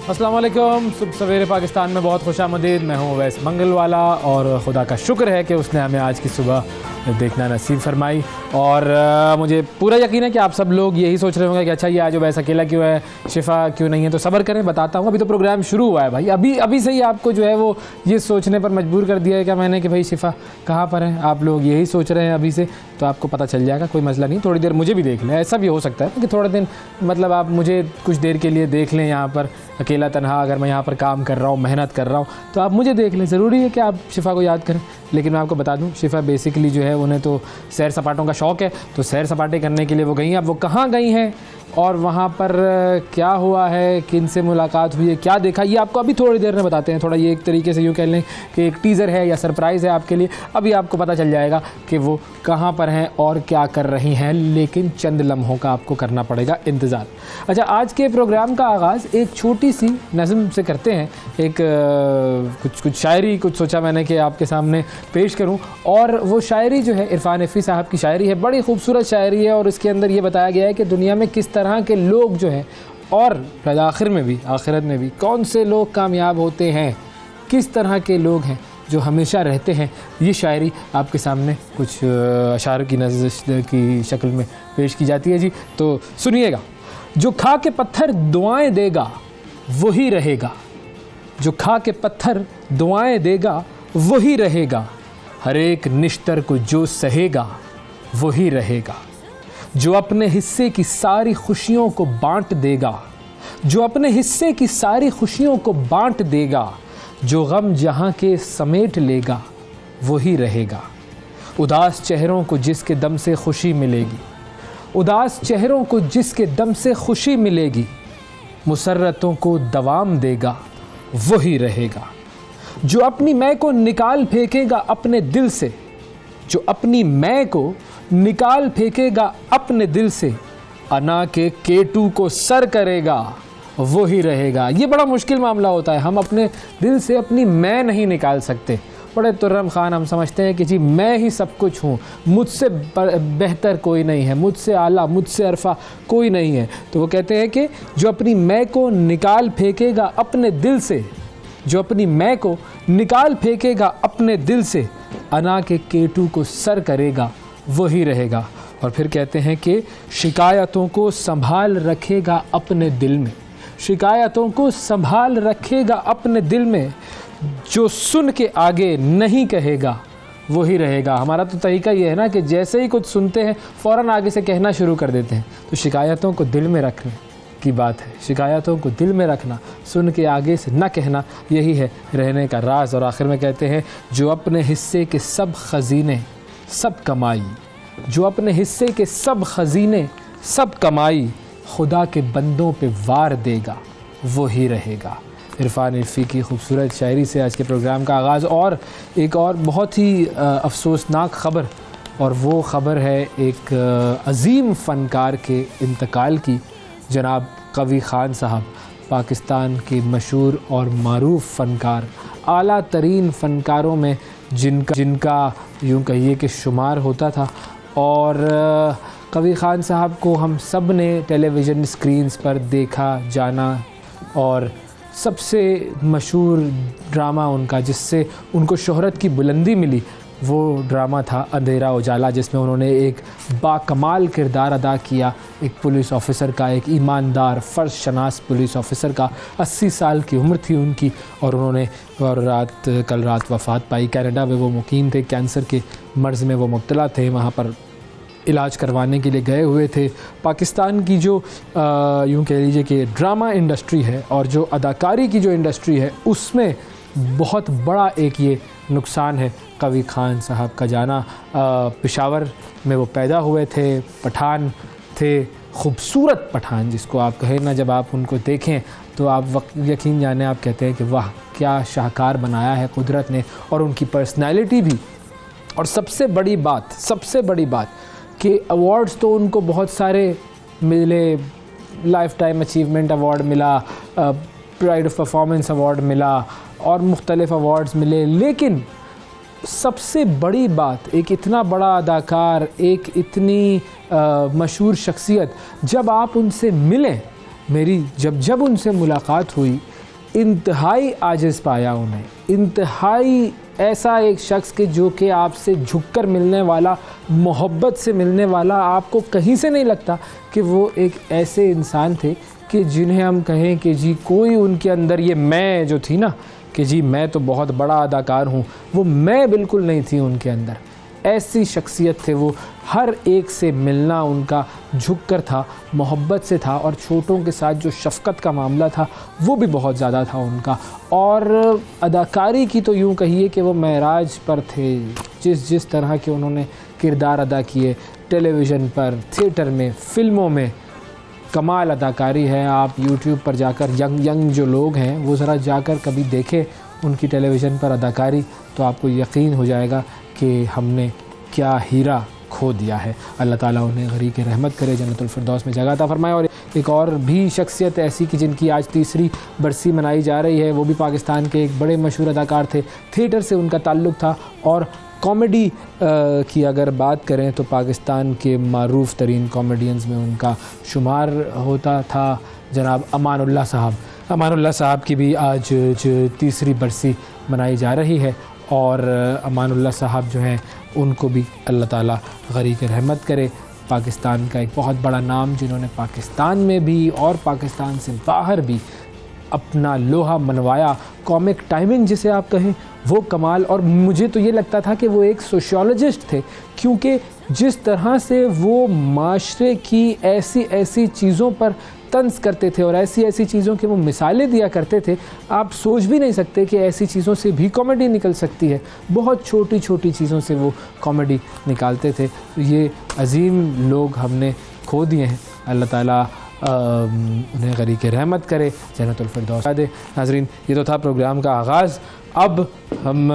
अस्सलाम वालेकुम। सुबह सवेरे पाकिस्तान में बहुत खुशामदीद। मैं हूँ वैस मंगलवाला और खुदा का शुक्र है कि उसने हमें आज की सुबह देखना नसीब फरमाई। और मुझे पूरा यकीन है कि आप सब लोग यही सोच रहे होंगे कि अच्छा ये आज वैस अकेला क्यों है, शिफा क्यों नहीं है। तो सब्र करें, बताता हूँ। अभी तो प्रोग्राम शुरू हुआ है भाई, अभी से ही आपको जो है वो ये सोचने पर मजबूर कर दिया है क्या मैंने कि भाई शिफा कहाँ पर है। आप लोग यही सोच रहे हैं अभी से, तो आपको पता चल जाएगा, कोई मसला नहीं। थोड़ी देर मुझे भी देख लें, ऐसा भी हो सकता है कि थोड़े दिन मतलब आप मुझे कुछ देर के लिए देख लें यहाँ पर अकेला तनहा। अगर मैं यहाँ पर काम कर रहा हूँ, मेहनत कर रहा हूँ, तो आप मुझे देख लें। ज़रूरी है कि आप शिफा को याद करें। लेकिन मैं आपको बता दूं, शिफा बेसिकली जो है उन्हें तो सैर सपाटों का शौक़ है, तो सैर सपाटे करने के लिए वो गई हैं। अब वो कहाँ गई हैं और वहाँ पर क्या हुआ है, किन से मुलाकात हुई है, क्या देखा, ये आपको अभी थोड़ी देर में बताते हैं। थोड़ा ये एक तरीके से यूँ कह लें कि एक टीज़र है या सरप्राइज़ है आपके लिए। अभी आपको पता चल जाएगा कि वो कहाँ पर हैं और क्या कर रही हैं, लेकिन चंद लम्हों का आपको करना पड़ेगा इंतज़ार। अच्छा, आज के प्रोग्राम का आगाज़ एक छोटी सी नज़्म से करते हैं। एक कुछ शायरी कुछ सोचा मैंने कि आपके सामने पेश करूं। और वो शायरी जो है इरफान नफ़ी साहब की शायरी है, बड़ी खूबसूरत शायरी है। और इसके अंदर ये बताया गया है कि दुनिया में किस तरह के लोग जो हैं और आखिरत में भी कौन से लोग कामयाब होते हैं, किस तरह के लोग हैं जो हमेशा रहते हैं। ये शायरी आपके सामने कुछ अशार की नज़र की शक्ल में पेश की जाती है जी, तो सुनिएगा। जो खा के पत्थर दुआएं देगा वही रहेगा, जो खा के पत्थर दुआएं देगा वही रहेगा, हर एक निश्तर को जो सहेगा वही रहेगा। जो अपने हिस्से की सारी खुशियों को बांट देगा, जो अपने हिस्से की सारी खुशियों को बांट देगा, जो गम जहां के समेट लेगा वही रहेगा। उदास चेहरों को जिसके दम से खुशी मिलेगी, उदास चेहरों को जिसके दम से खुशी मिलेगी, मुसर्रतों को दवाम देगा वही रहेगा। जो अपनी मैं को निकाल फेंकेगा अपने दिल से, जो अपनी मैं को निकाल फेंकेगा अपने दिल से, अना के केटू को सर करेगा वही रहेगा। ये बड़ा मुश्किल मामला होता है, हम अपने दिल से अपनी मैं नहीं निकाल सकते। बड़े तुर्रम खान हम समझते हैं कि जी मैं ही सब कुछ हूँ, मुझसे बेहतर कोई नहीं है, मुझसे आला, मुझसे अरफा कोई नहीं है। तो वो कहते हैं कि जो अपनी मैं को निकाल फेंकेगा अपने दिल से, जो अपनी मैं को निकाल फेंकेगा अपने दिल से, अना के केटू को सर करेगा वही रहेगा। और फिर कहते हैं कि शिकायतों को संभाल रखेगा अपने दिल में, शिकायतों को संभाल रखेगा अपने दिल में, जो सुन के आगे नहीं कहेगा वही रहेगा। हमारा तो तरीका ये है ना कि जैसे ही कुछ सुनते हैं फ़ौरन आगे से कहना शुरू कर देते हैं। तो शिकायतों को दिल में रखने की बात है, शिकायतों को दिल में रखना, सुन के आगे से न कहना, यही है रहने का राज। और आखिर में कहते हैं जो अपने हिस्से के सब खजीने सब कमाई, जो अपने हिस्से के सब खजीने सब कमाई, खुदा के बंदों पे वार देगा वही रहेगा। इरफान नफ़ी की खूबसूरत शायरी से आज के प्रोग्राम का आगाज़। और एक और बहुत ही अफसोसनाक ख़बर, और वो ख़बर है एक अज़ीम फ़नकार के इंतकाल की। जनाब कवी ख़ान साहब, पाकिस्तान के मशहूर और मारूफ़ फ़नकार, आला तरीन फ़नकारों में जिनका यूँ कहिए कि शुमार होता था। और कवी ख़ान साहब को हम सब ने टेलीविज़न स्क्रीन्स पर देखा जाना, और सबसे मशहूर ड्रामा उनका जिससे उनको शोहरत की बुलंदी मिली, वो ड्रामा था अंधेरा उजाला, जिसमें उन्होंने एक बाकमाल किरदार अदा किया, एक पुलिस ऑफ़िसर का, एक ईमानदार फ़र्ज़ शनास पुलिस ऑफ़िसर का। 80 साल की उम्र थी उनकी, और उन्होंने कल रात वफ़ात पाई। कनाडा में वो मुकीम थे, कैंसर के मर्ज़ में वो मुब्तला थे, वहाँ पर इलाज करवाने के लिए गए हुए थे। पाकिस्तान की जो यूँ कह लीजिए कि ड्रामा इंडस्ट्री है और जो अदाकारी की जो इंडस्ट्री है, उसमें बहुत बड़ा एक ये नुकसान है कवी ख़ान साहब का जाना। पेशावर में वो पैदा हुए थे, पठान थे, खूबसूरत पठान जिसको आप कहें ना, जब आप उनको देखें तो आप यकीन जाने, आप कहते हैं कि वाह क्या शाहकार बनाया है कुदरत ने। और उनकी पर्सनैलिटी भी। और सबसे बड़ी बात कि अवार्ड्स तो उनको बहुत सारे मिले, लाइफ टाइम अचीवमेंट अवार्ड मिला, प्राइड ऑफ परफॉर्मेंस अवार्ड मिला, और मुख्तलिफ अवार्ड्स मिले। लेकिन सबसे बड़ी बात, एक इतना बड़ा अदाकार, एक इतनी मशहूर शख्सियत, जब आप उनसे मिलें, मेरी जब उनसे मुलाकात हुई इंतहाई आजिज़ पाया उन्हें, इंतहाई ऐसा एक शख्स के जो कि आपसे झुककर मिलने वाला, मोहब्बत से मिलने वाला, आपको कहीं से नहीं लगता कि वो एक ऐसे इंसान थे कि जिन्हें हम कहें कि जी कोई उनके अंदर ये मैं जो थी ना कि जी मैं तो बहुत बड़ा अदाकार हूँ, वो मैं बिल्कुल नहीं थी उनके अंदर। ऐसी शख्सियत थे वो, हर एक से मिलना उनका झुककर था, मोहब्बत से था, और छोटों के साथ जो शफ़क़त का मामला था वो भी बहुत ज़्यादा था उनका। और अदाकारी की तो यूँ कहिए कि वो महराज पर थे, जिस तरह के उन्होंने किरदार अदा किए टेलीविज़न पर, थिएटर में, फ़िल्मों में, कमाल अदाकारी है। आप YouTube पर जाकर यंग जो लोग हैं वो ज़रा जाकर कभी देखें उनकी टेलीविज़न पर अदाकारी, तो आपको यकीन हो जाएगा कि हमने क्या हीरा खो दिया है। अल्लाह ताला उन्हें गरीक़ रहमत करे, जन्नतुल फिरदौस में जगह अता फरमाए। और एक और भी शख्सियत ऐसी कि जिनकी आज तीसरी बरसी मनाई जा रही है, वो भी पाकिस्तान के एक बड़े मशहूर अदाकार थे, थिएटर से उनका ताल्लुक़ था, और कॉमेडी की अगर बात करें तो पाकिस्तान के मारूफ़ तरीन कॉमेडियंस में उनका शुमार होता था जनाब अमानुल्लाह साहब। अमानुल्लाह साहब की भी आज तीसरी बरसी मनाई जा रही है, और अमानुल्लाह साहब जो हैं उनको भी अल्लाह ताला गरीक़ रहमत करे। पाकिस्तान का एक बहुत बड़ा नाम, जिन्होंने पाकिस्तान में भी और पाकिस्तान से बाहर भी अपना लोहा मनवाया। कॉमिक टाइमिंग जिसे आप कहें वो कमाल। और मुझे तो ये लगता था कि वो एक सोशियोलॉजिस्ट थे, क्योंकि जिस तरह से वो माशरे की ऐसी चीज़ों पर तंज करते थे और ऐसी चीज़ों की वो मिसालें दिया करते थे, आप सोच भी नहीं सकते कि ऐसी चीज़ों से भी कॉमेडी निकल सकती है। बहुत छोटी चीज़ों से वो कॉमेडी निकालते थे। ये अजीम लोग हमने खो दिए हैं, अल्लाह ताला उन्हें गरीक़ रहमत करे, जन्नतुल फिरदौस दे। नाज़रीन, ये तो था प्रोग्राम का आगाज़। अब हम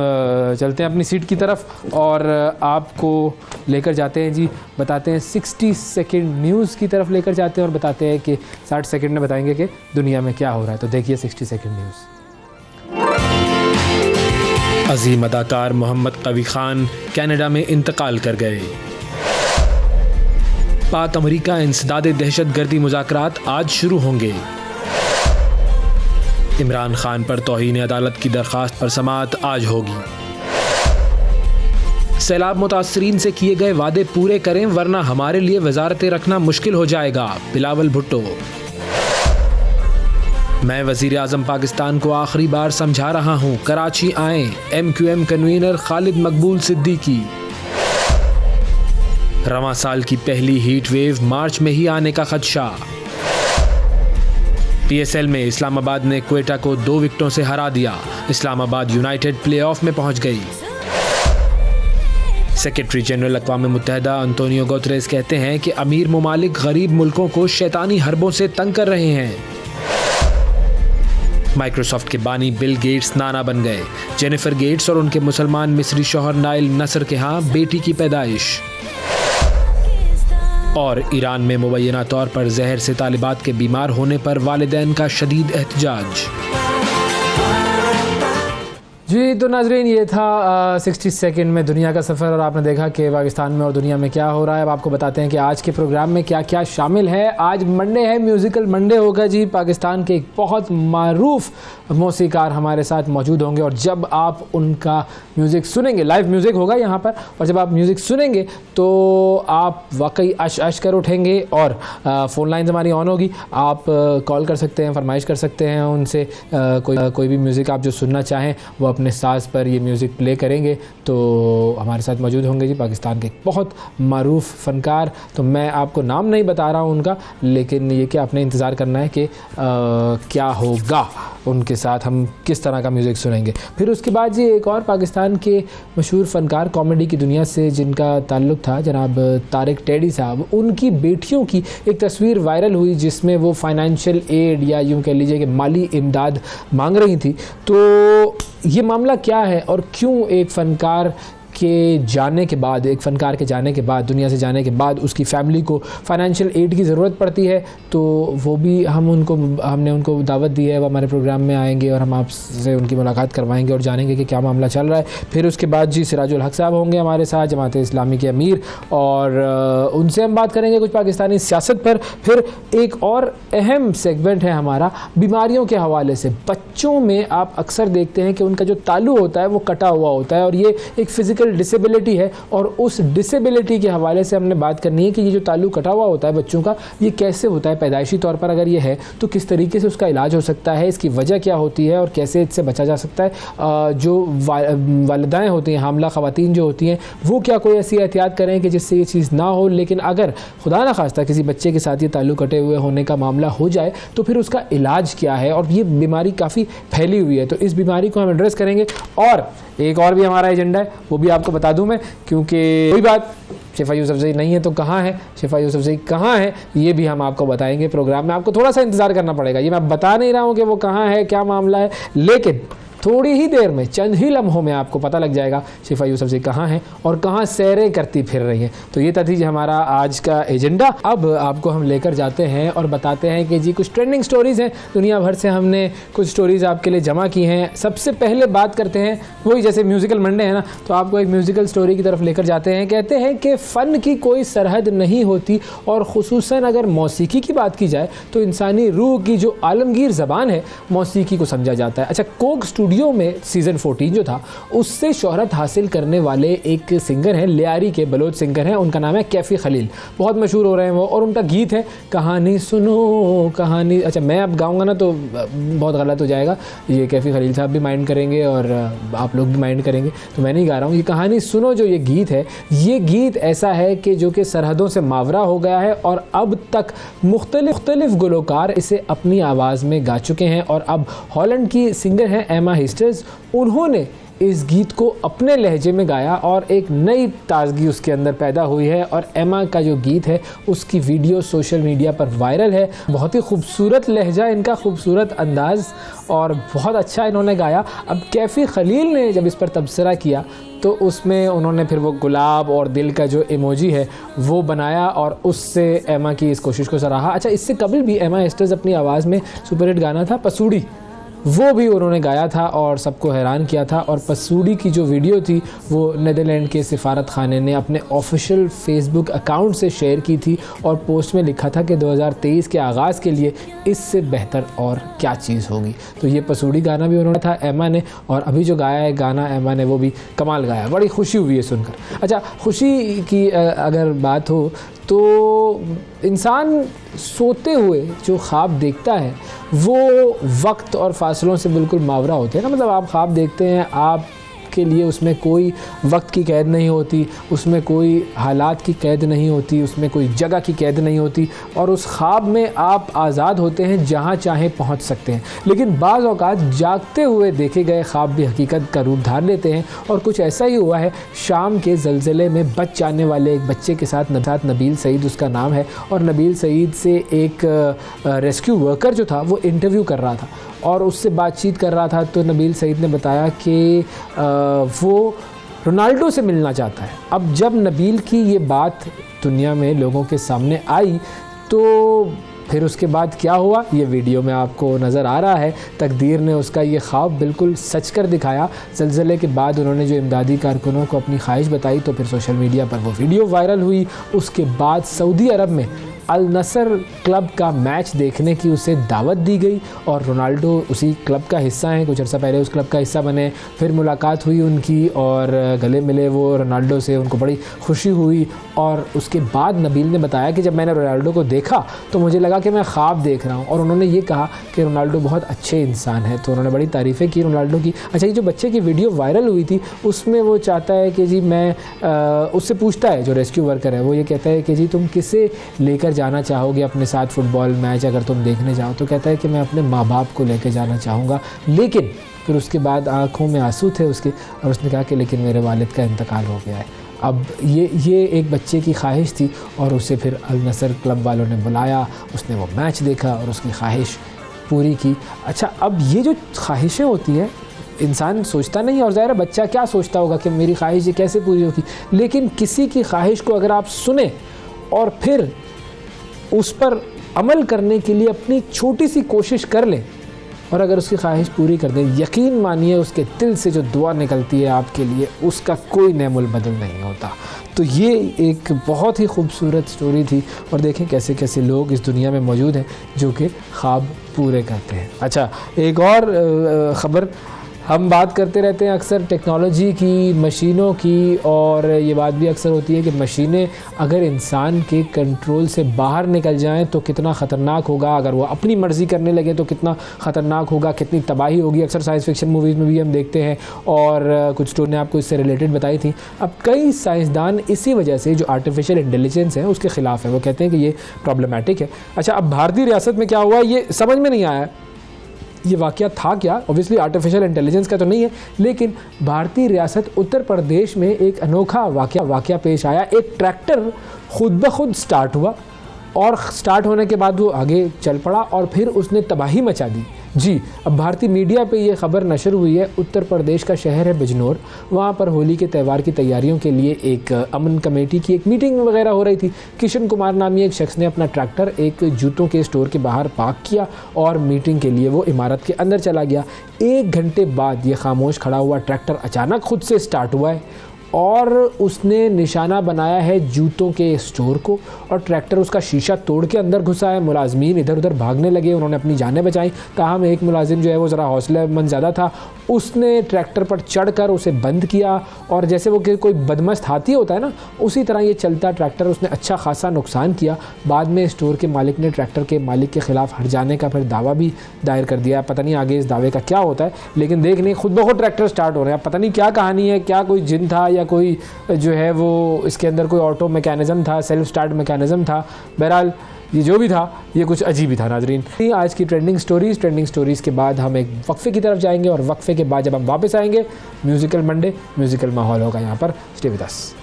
चलते हैं अपनी सीट की तरफ और आपको लेकर जाते हैं जी, बताते हैं 60 सेकंड न्यूज़ की तरफ लेकर जाते हैं और बताते हैं कि 60 सेकंड में बताएंगे कि दुनिया में क्या हो रहा है। तो देखिए 60 सेकंड न्यूज़। अज़ीम अदाकार मोहम्मद कवी खान कनाडा में इंतकाल कर गए। पाक अमरीका इंसदाद दहशतगर्दी मुज़ाकरात आज शुरू होंगे। इमरान खान पर तौहीन अदालत की दरख्वास्त पर समाअत आज होगी। सैलाब मुतासरीन से किए गए वादे पूरे करें वरना हमारे लिए वजारतें रखना मुश्किल हो जाएगा, बिलावल भुट्टो। मैं वज़ीर आज़म पाकिस्तान को आखिरी बार समझा रहा हूँ, कराची आएं, MQM कन्वीनर खालिद मकबूल सिद्दीकी। रवां साल की पहली हीट वेव मार्च में ही आने का खदशा। PSL में इस्लामाबाद ने क्वेटा को 2 विकेटों से हरा दिया, इस्लामाबाद यूनाइटेड प्लेऑफ में पहुंच गई। सेक्रेटरी जनरल अक़वाम मुत्तहिदा अंतोनियो गुतरेस कहते हैं कि अमीर ममालिक गरीब मुल्कों को शैतानी हरबों से तंग कर रहे हैं। माइक्रोसॉफ्ट के बानी बिल गेट्स नाना बन गए। जेनिफर गेट्स और उनके मुसलमान मिस्री शौहर नाइल नसर के यहाँ बेटी की पैदाइश। और ईरान में मुबैना तौर पर जहर से तालिबात के बीमार होने पर वालिदैन का शदीद एहतजाज। जी तो नाजरीन, ये था 60 सेकंड में दुनिया का सफ़र, और आपने देखा कि पाकिस्तान में और दुनिया में क्या हो रहा है। अब आपको बताते हैं कि आज के प्रोग्राम में क्या क्या शामिल है। आज मंडे है, म्यूज़िकल मंडे होगा जी। पाकिस्तान के एक बहुत मारूफ मौसीकार हमारे साथ मौजूद होंगे, और जब आप उनका म्यूज़िक सुनेंगे, लाइव म्यूज़िक होगा यहाँ पर, और जब आप म्यूज़िक सुनेंगे तो आप वाकई अश कर उठेंगे। और फ़ोन लाइन हमारी ऑन होगी, आप कॉल कर सकते हैं, फरमाइश कर सकते हैं उनसे। कोई भी म्यूज़िक आप जो सुनना चाहें वो अपने साज़ पर ये म्यूज़िक प्ले करेंगे तो हमारे साथ मौजूद होंगे जी पाकिस्तान के बहुत मारूफ फ़नकार। तो मैं आपको नाम नहीं बता रहा हूँ उनका, लेकिन ये कि आपने इंतज़ार करना है कि क्या होगा उनके साथ, हम किस तरह का म्यूज़िक सुनेंगे। फिर उसके बाद जी एक और पाकिस्तान के मशहूर फ़नकार कॉमेडी की दुनिया से जिनका ताल्लुक़ था, जनाब तारिक टेडी साहब, उनकी बेटियों की एक तस्वीर वायरल हुई जिसमें वो फाइनेंशियल एड या यूँ कह लीजिए कि माली इमदाद मांग रही थी। तो ये मामला क्या है और क्यों एक फ़नकार के जाने के बाद, एक फ़नकार के जाने के बाद, दुनिया से जाने के बाद उसकी फ़ैमिली को फ़ाइनेंशियल एड की ज़रूरत पड़ती है, तो वो भी हमने उनको दावत दी है, वो हमारे प्रोग्राम में आएंगे और हम आपसे उनकी मुलाकात करवाएंगे और जानेंगे कि क्या मामला चल रहा है। फिर उसके बाद जी सिराजुल हक साहब होंगे हमारे साथ, जमात इस्लामी के अमीर, और उनसे हम बात करेंगे कुछ पाकिस्तानी सियासत पर। फिर एक और अहम सेगमेंट है हमारा बीमारियों के हवाले से। बच्चों में आप अक्सर देखते हैं कि उनका जो तालु होता है वो कटा हुआ होता है और ये एक फ़िज़िकल डिसेबिलिटी है, और उस डिसेबिलिटी के हवाले से हमने बात करनी है कि ये जो तालु कटा हुआ होता है बच्चों का, ये कैसे होता है पैदाइशी तौर पर, अगर ये है तो किस तरीके से उसका इलाज हो सकता है, इसकी वजह क्या होती है और कैसे इससे बचा जा सकता है। जो वालिदाएँ होती हैं, हामला ख़वातीन जो होती हैं, वो क्या कोई ऐसी एहतियात करें कि जिससे ये चीज़ ना हो। लेकिन अगर खुदा न खास्ता किसी बच्चे के साथ ये ताल्लुक़ कटे हुए होने का मामला हो जाए तो फिर उसका इलाज क्या है, और ये बीमारी काफ़ी फैली हुई है, तो इस बीमारी को हम एड्रेस करेंगे। और एक और भी हमारा एजेंडा है, वो भी आपको बता दूं मैं, क्योंकि कोई बात शिफा यूसुफजई नहीं है तो कहाँ है, शिफा यूसुफजई कहाँ है, ये भी हम आपको बताएंगे प्रोग्राम में। आपको थोड़ा सा इंतज़ार करना पड़ेगा, ये मैं बता नहीं रहा हूँ कि वो कहाँ है, क्या मामला है, लेकिन थोड़ी ही देर में, चंद ही लम्हों में आपको पता लग जाएगा शिफा यूसुफजई कहाँ हैं और कहाँ सैरें करती फिर रही हैं। तो ये था हमारा आज का एजेंडा। अब आपको हम लेकर जाते हैं और बताते हैं कि जी कुछ ट्रेंडिंग स्टोरीज़ हैं, दुनिया भर से हमने कुछ स्टोरीज़ आपके लिए जमा की हैं। सबसे पहले बात करते हैं, वही जैसे म्यूज़िकल मंडे है ना, तो आपको एक म्यूज़िकल स्टोरी की तरफ लेकर जाते हैं। कहते हैं कि फ़न की कोई सरहद नहीं होती, और ख़ुसूसन अगर मौसीकी की बात की जाए तो इंसानी रूह की जो आलमगीर ज़बान है, मौसीकी को समझा जाता है। अच्छा, कोक स्टूडियो में सीज़न 14 जो था, उससे शोहरत हासिल करने वाले एक सिंगर हैं, लियारी के बलोच सिंगर हैं, उनका नाम है कैफ़ी खलील, बहुत मशहूर हो रहे हैं वो, और उनका गीत है कहानी सुनो कहानी। अच्छा, मैं अब गाऊंगा ना तो बहुत गलत हो जाएगा, ये कैफ़ी खलील साहब भी माइंड करेंगे और आप लोग भी माइंड करेंगे, तो मैं नहीं गा रहा हूँ। ये कहानी सुनो जो ये गीत है, ये गीत ऐसा है कि जो कि सरहदों से मावरा हो गया है, और अब तक मुख्तलिफ गुलकार इसे अपनी आवाज़ में गा चुके हैं। और अब हॉलैंड की सिंगर हैं एमा हिस्टर्स, उन्होंने इस गीत को अपने लहजे में गाया और एक नई ताजगी उसके अंदर पैदा हुई है। और एमा का जो गीत है उसकी वीडियो सोशल मीडिया पर वायरल है। बहुत ही खूबसूरत लहजा इनका, खूबसूरत अंदाज़, और बहुत अच्छा इन्होंने गाया। अब कैफ़ी खलील ने जब इस पर तबसरा किया तो उसमें उन्होंने फिर वो गुलाब और दिल का जो इमोजी है वो बनाया और उससे एमा की इस कोशिश को सराहा। अच्छा, इससे कबल भी एमा हिस्टर्स अपनी आवाज़ में सुपरहिट गाना था पसूड़ी, वो भी उन्होंने गाया था और सबको हैरान किया था। और पसूड़ी की जो वीडियो थी वो नीदरलैंड के सिफारत खाने ने अपने ऑफिशियल फेसबुक अकाउंट से शेयर की थी, और पोस्ट में लिखा था कि 2023 के आगाज़ के लिए इससे बेहतर और क्या चीज़ होगी। तो ये पसूड़ी गाना भी उन्होंने था एमा ने, और अभी जो गाया है गाना एमा ने वो भी कमाल गाया, बड़ी खुशी हुई है सुनकर। अच्छा, खुशी की अगर बात हो तो इंसान सोते हुए जो ख्वाब देखता है वो वक्त और फासलों से बिल्कुल मावरा होते हैं ना। मतलब आप ख्वाब देखते हैं, आप के लिए उसमें कोई वक्त की कैद नहीं होती, उसमें कोई हालात की कैद नहीं होती, उसमें कोई जगह की कैद नहीं होती, और उस ख्वाब में आप आज़ाद होते हैं, जहाँ चाहें पहुँच सकते हैं। लेकिन बाज़ औक़ात जागते हुए देखे गए ख्वाब भी हकीकत का रूप धार लेते हैं, और कुछ ऐसा ही हुआ है शाम के ज़लज़ले में बच जाने वाले एक बच्चे के साथ नबील सईद उसका नाम है। और नबील सईद से एक रेस्क्यू वर्कर जो था वो इंटरव्यू कर रहा था और उससे बातचीत कर रहा था। तो नबील सईद ने बताया कि वो रोनाल्डो से मिलना चाहता है। अब जब नबील की ये बात दुनिया में लोगों के सामने आई तो फिर उसके बाद क्या हुआ ये वीडियो में आपको नज़र आ रहा है। तकदीर ने उसका ये ख्वाब बिल्कुल सच कर दिखाया। ज़लज़ले के बाद उन्होंने जो इमदादी कारकुनों को अपनी ख्वाहिश बताई तो फिर सोशल मीडिया पर वो वीडियो वायरल हुई। उसके बाद सऊदी अरब में अल नसर क्लब का मैच देखने की उसे दावत दी गई और रोनाल्डो उसी क्लब का हिस्सा हैं, कुछ अर्सा पहले उस क्लब का हिस्सा बने। फिर मुलाकात हुई उनकी और गले मिले वो रोनाल्डो से, उनको बड़ी खुशी हुई। और उसके बाद नबील ने बताया कि जब मैंने रोनाल्डो को देखा तो मुझे लगा कि मैं ख्वाब देख रहा हूँ। और उन्होंने ये कहा कि रोनाल्डो बहुत अच्छे इंसान है, तो उन्होंने बड़ी तारीफ़ें की रोनाल्डो की। अच्छा, ये जो बच्चे की वीडियो वायरल हुई थी उसमें वो चाहता है कि जी मैं उससे पूछता है, जो रेस्क्यू वर्कर है वो ये कहता है कि जी तुम किसे लेकर जाना चाहोगे अपने साथ फुटबॉल मैच अगर तुम देखने जाओ। तो कहता है कि मैं अपने माँ बाप को लेकर जाना चाहूँगा। लेकिन फिर उसके बाद आँखों में आंसू थे उसके, और उसने कहा कि लेकिन मेरे वालिद का इंतकाल हो गया है। अब ये एक बच्चे की ख्वाहिश थी और उसे फिर अल नसर क्लब वालों ने बुलाया, उसने वो मैच देखा और उसकी ख्वाहिश पूरी की। अच्छा, अब ये जो ख्वाहिशें होती हैं इंसान सोचता नहीं, और ज़ाहिर है बच्चा क्या सोचता होगा कि मेरी ख्वाहिश ये कैसे पूरी होगी। लेकिन किसी की ख्वाहिश को अगर आप सुने और फिर उस पर अमल करने के लिए अपनी छोटी सी कोशिश कर लें और अगर उसकी ख्वाहिश पूरी कर दें, यकीन मानिए उसके दिल से जो दुआ निकलती है आपके लिए, उसका कोई नेमुल बदल नहीं होता। तो ये एक बहुत ही खूबसूरत स्टोरी थी, और देखें कैसे कैसे लोग इस दुनिया में मौजूद हैं जो कि ख्वाब पूरे करते हैं। अच्छा, एक और ख़बर, हम बात करते रहते हैं अक्सर टेक्नोलॉजी की, मशीनों की, और ये बात भी अक्सर होती है कि मशीनें अगर इंसान के कंट्रोल से बाहर निकल जाएं तो कितना ख़तरनाक होगा, अगर वो अपनी मर्ज़ी करने लगे तो कितना ख़तरनाक होगा, कितनी तबाही होगी। अक्सर साइंस फिक्शन मूवीज़ में भी हम देखते हैं, और कुछ स्टोरी ने आपको इससे रिलेटेड बताई थी। अब कई साइंसदान इसी वजह से जो आर्टिफिशियल इंटेलिजेंस है उसके ख़िलाफ़ है, वो कहते हैं कि ये प्रॉब्लमेटिक है। अच्छा, अब भारतीय रियासत में क्या हुआ ये समझ में नहीं आया, ये वाक़या था क्या। ऑब्वियसली आर्टिफिशियल इंटेलिजेंस का तो नहीं है, लेकिन भारतीय रियासत उत्तर प्रदेश में एक अनोखा वाक़या पेश आया। एक ट्रैक्टर खुद ब खुद स्टार्ट हुआ, और स्टार्ट होने के बाद वो आगे चल पड़ा और फिर उसने तबाही मचा दी। जी, अब भारतीय मीडिया पे ये ख़बर नशर हुई है। उत्तर प्रदेश का शहर है बिजनौर, वहाँ पर होली के त्यौहार की तैयारियों के लिए एक अमन कमेटी की एक मीटिंग वगैरह हो रही थी। किशन कुमार नामी एक शख्स ने अपना ट्रैक्टर एक जूतों के स्टोर के बाहर पार्क किया और मीटिंग के लिए वो इमारत के अंदर चला गया। 1 घंटे बाद ये खामोश खड़ा हुआ ट्रैक्टर अचानक खुद से स्टार्ट हुआ है, और उसने निशाना बनाया है जूतों के स्टोर को, और ट्रैक्टर उसका शीशा तोड़ के अंदर घुसा है। मुलाजमीन इधर उधर भागने लगे, उन्होंने अपनी जानें बचाई। ताहम एक मुलाजिम जो है वो ज़रा हौसलेमंद ज़्यादा था, उसने ट्रैक्टर पर चढ़कर उसे बंद किया, और जैसे वो कोई बदमस्त हाथी होता है ना, उसी तरह ये चलता ट्रैक्टर उसने अच्छा खासा नुकसान किया। बाद में स्टोर के मालिक ने ट्रैक्टर के मालिक के ख़िलाफ़ हट जाने का फिर दावा भी दायर कर दिया। पता नहीं आगे इस दावे का क्या होता है, लेकिन देख नहीं खुद ब खुद ट्रैक्टर स्टार्ट हो रहे हैं। पता नहीं क्या कहानी है, क्या कोई जिन था या कोई जो है वो इसके अंदर कोई ऑटो मैकेनिज़्म था, सेल्फ स्टार्ट मैकेनिज़्म था। बहरहाल ये जो भी था ये कुछ अजीब ही था। नाजरीन, आज की ट्रेंडिंग स्टोरीज़ के बाद हम एक वक्फे की तरफ जाएंगे, और वक्फे के बाद जब हम वापस आएंगे म्यूज़िकल मंडे, म्यूज़िकल माहौल होगा यहाँ पर। Stay with us.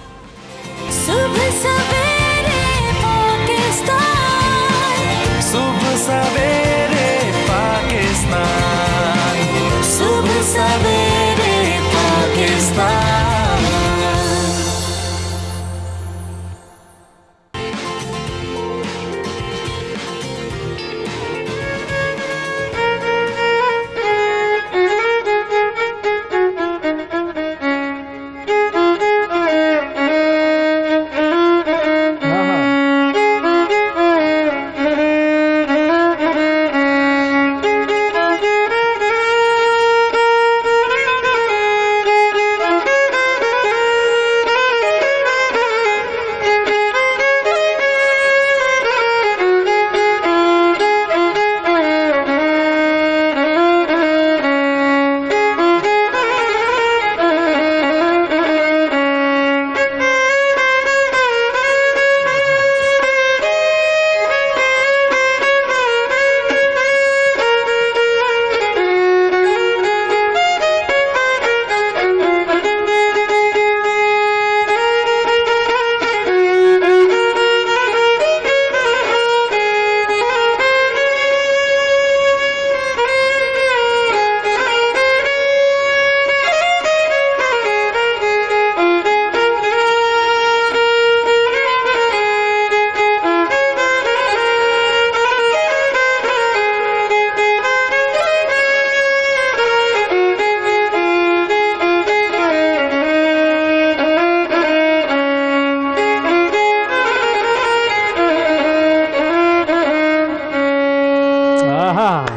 सुबह सवेरे पाकिस्तान।